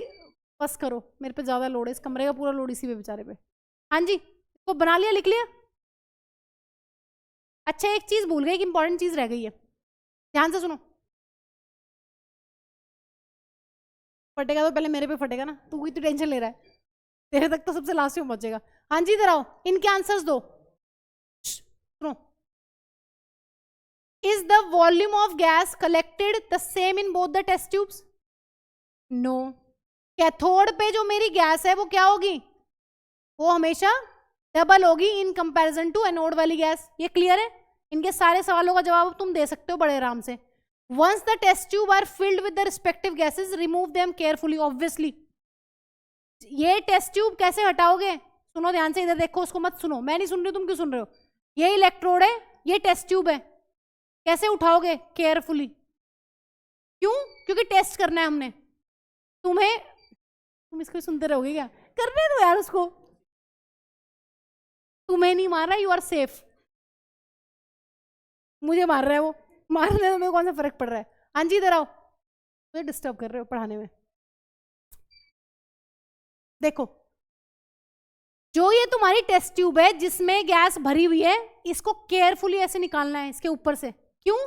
बस करो, मेरे पे ज्यादा लोड है, इस कमरे का पूरा लोड इसी पे बेचारे पे। हाँ जी, इसको बना लिया, लिख लिया। अच्छा, एक चीज भूल गई, एक इंपॉर्टेंट चीज रह गई है, ध्यान से सुनो। फटेगा तो पहले मेरे पे फटेगा ना, तू इतनी टेंशन ले रहा है, तेरे तक तो सबसे लास्ट में पहुंचेगा। हाँ जी, इधर आओ, इनके आंसर्स दो। सुनो, is the volume of gas collected the same in both the test tubes? No. Cathode पे जो मेरी गैस है वो क्या होगी, वो हमेशा डबल होगी इन कंपैरिजन टू एनोड वाली गैस। ये क्लियर है? इनके सारे सवालों का जवाब तुम दे सकते हो बड़े आराम से। Once the test tube are filled with the respective gases, remove them carefully. Obviously, ये टेस्ट ट्यूब कैसे हटाओगे? सुनो ध्यान से, इधर देखो, उसको मत सुनो, मैं नहीं सुन रही, तुम क्यों सुन रहे हो? ये इलेक्ट्रोड है, ये टेस्ट ट्यूब है, कैसे उठाओगे? केयरफुली। क्यों? क्योंकि टेस्ट करना है हमने तुम्हें। तुम इसको सुनते रहोगे क्या? करने दो यार उसको, तुम्हें नहीं मार रहा, यू आर सेफ। मुझे मार रहा है वो, मारने में कौन सा फर्क पड़ रहा है? हाँ जी, इधर आओ, मुझे डिस्टर्ब कर रहे हो पढ़ाने में। देखो, जो ये तुम्हारी टेस्ट ट्यूब है जिसमें गैस भरी हुई है, इसको केयरफुली ऐसे निकालना है इसके ऊपर से। क्यों?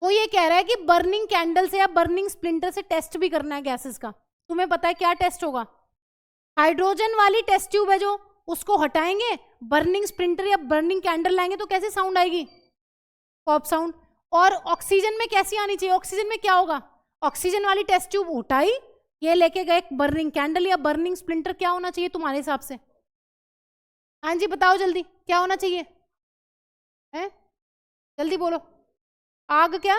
वो ये कह रहा है कि बर्निंग कैंडल से या बर्निंग स्प्लिंटर से टेस्ट भी करना है गैसेस का। तुम्हें पता है क्या टेस्ट होगा? हाइड्रोजन वाली टेस्ट ट्यूब है जो, उसको हटाएंगे, बर्निंग स्प्लिंटर या बर्निंग कैंडल लाएंगे तो कैसे साउंड आएगी? Pop sound. और ऑक्सीजन में कैसी आनी चाहिए? ऑक्सीजन में क्या होगा? ऑक्सीजन वाली टेस्ट ट्यूब उठाई, ये लेके गए बर्निंग कैंडल या बर्निंग स्प्लिंटर, क्या होना चाहिए तुम्हारे हिसाब से? हाँ जी, बताओ जल्दी, क्या होना चाहिए है? जल्दी बोलो। आग क्या?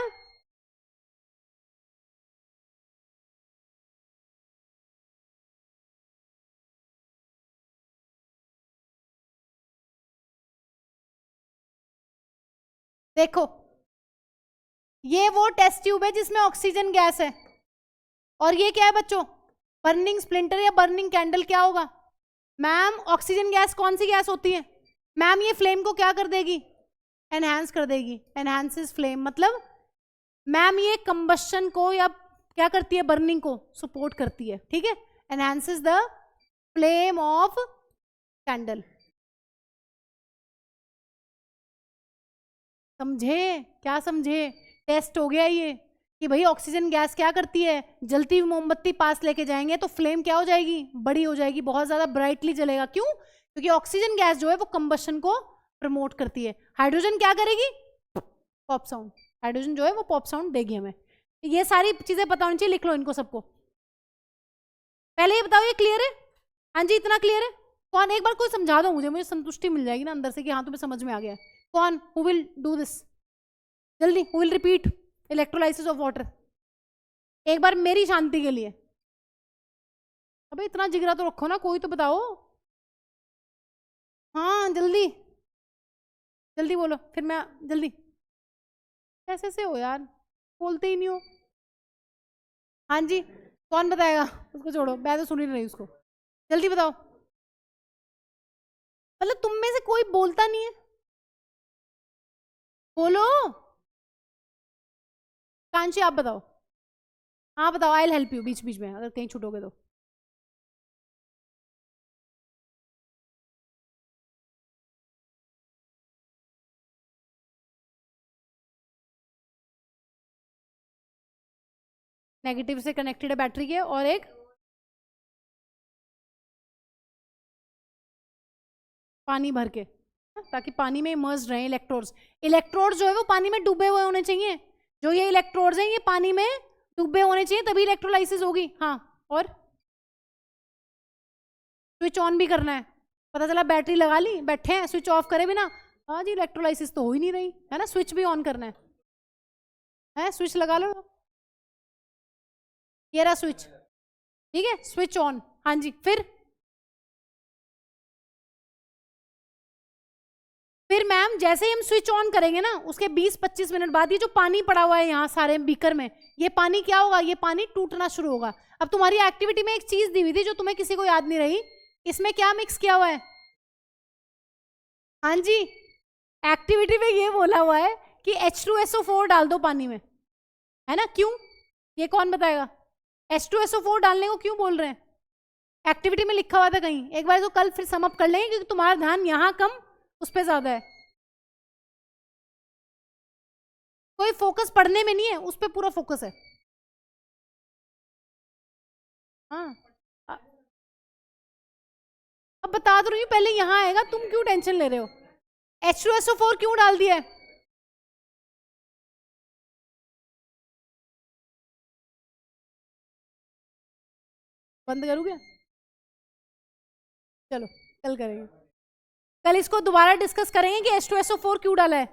देखो, ये वो टेस्ट ट्यूब है जिसमें ऑक्सीजन गैस है, और ये क्या है बच्चों? बर्निंग स्प्लिंटर या बर्निंग कैंडल। क्या होगा मैम? ऑक्सीजन गैस कौन सी गैस होती है मैम? ये फ्लेम को क्या कर देगी? एनहांस कर देगी। एनहांसेस फ्लेम, मतलब मैम ये कंबशन को या क्या करती है, बर्निंग को सपोर्ट करती है। ठीक है, enhances the flame of candle. समझे? क्या समझे? टेस्ट हो गया ये कि भाई ऑक्सीजन गैस क्या करती है, जलती हुई मोमबत्ती पास लेके जाएंगे तो फ्लेम क्या हो जाएगी? बड़ी हो जाएगी, बहुत ज्यादा ब्राइटली जलेगा। क्यों? क्योंकि ऑक्सीजन गैस जो है वो कंबशन को प्रमोट करती है। हाइड्रोजन क्या करेगी? Pop sound. हाइड्रोजन जो है वो पॉप साउंड देगी हमें। ये सारी चीजें पता होनी चाहिए, लिख लो इनको सबको। पहले ये बताओ, ये क्लियर है? हाँ जी, इतना क्लियर है? कौन, एक बार कोई समझा दो मुझे, मुझे संतुष्टि मिल जाएगी ना अंदर से कि हाँ तुम्हें समझ में आ गया है। कौन, हु विल डू दिस? जल्दी, who will repeat electrolysis of water, एक बार मेरी शांति के लिए। अबे इतना जिगरा तो रखो ना, कोई तो बताओ। हाँ जल्दी, जल्दी बोलो, फिर मैं जल्दी। कैसे से हो यार, बोलते ही नहीं हो। हाँ जी, कौन बताएगा? उसको छोड़ो, मैं तो सुन ही नहीं रही उसको। जल्दी बताओ। मतलब तुम में से कोई बोलता नहीं है, बोलो। कांची आप बताओ। हाँ बताओ, आई विल हेल्प यू बीच बीच में अगर कहीं छूटोगे तो। नेगेटिव से कनेक्टेड है बैटरी के, और एक पानी भर के, ताकि पानी में इमर्ज रहे इलेक्ट्रोड्स। इलेक्ट्रोड्स जो है वो पानी में डूबे हुए होने चाहिए। जो ये इलेक्ट्रोड्स हैं ये पानी में डूबे होने चाहिए, तभी इलेक्ट्रोलाइसिस होगी। हाँ, और स्विच ऑन भी करना है। पता चला बैटरी लगा ली, बैठे हैं, स्विच ऑफ करे बिना, हाँ जी इलेक्ट्रोलाइसिस तो हो ही नहीं रही है ना। स्विच भी ऑन करना है, स्विच लगा लो, ये रहा स्विच। ठीक है, स्विच ऑन। हाँ जी, फिर फिर मैम जैसे ही हम स्विच ऑन करेंगे ना, उसके 20-25 मिनट बाद ये जो पानी पड़ा हुआ है यहाँ सारे बीकर में, ये पानी क्या होगा, ये पानी टूटना शुरू होगा। अब तुम्हारी एक्टिविटी में एक चीज दी हुई थी जो तुम्हें किसी को याद नहीं रही, इसमें क्या मिक्स किया हुआ है? हाँ जी, एक्टिविटी में ये बोला हुआ है कि H2SO4 डाल दो पानी में, है ना? क्यों, ये कौन बताएगा? H2SO4 डालने को क्यों बोल रहे हैं? एक्टिविटी में लिखा हुआ था कहीं, एक बार तो कल फिर सम अप कर लेंगे क्योंकि तुम्हारा ध्यान यहाँ कम उस पर ज्यादा है। कोई फोकस पढ़ने में नहीं है, उस पर पूरा फोकस है। हाँ, अब बता दो रही हूँ, पहले यहाँ आएगा, तुम क्यों टेंशन ले रहे हो? H2SO4 क्यों डाल दिया है? बंद करूँ क्या? चलो कल करेंगे, कल इसको दोबारा डिस्कस करेंगे कि H2SO4 क्यों डाला है।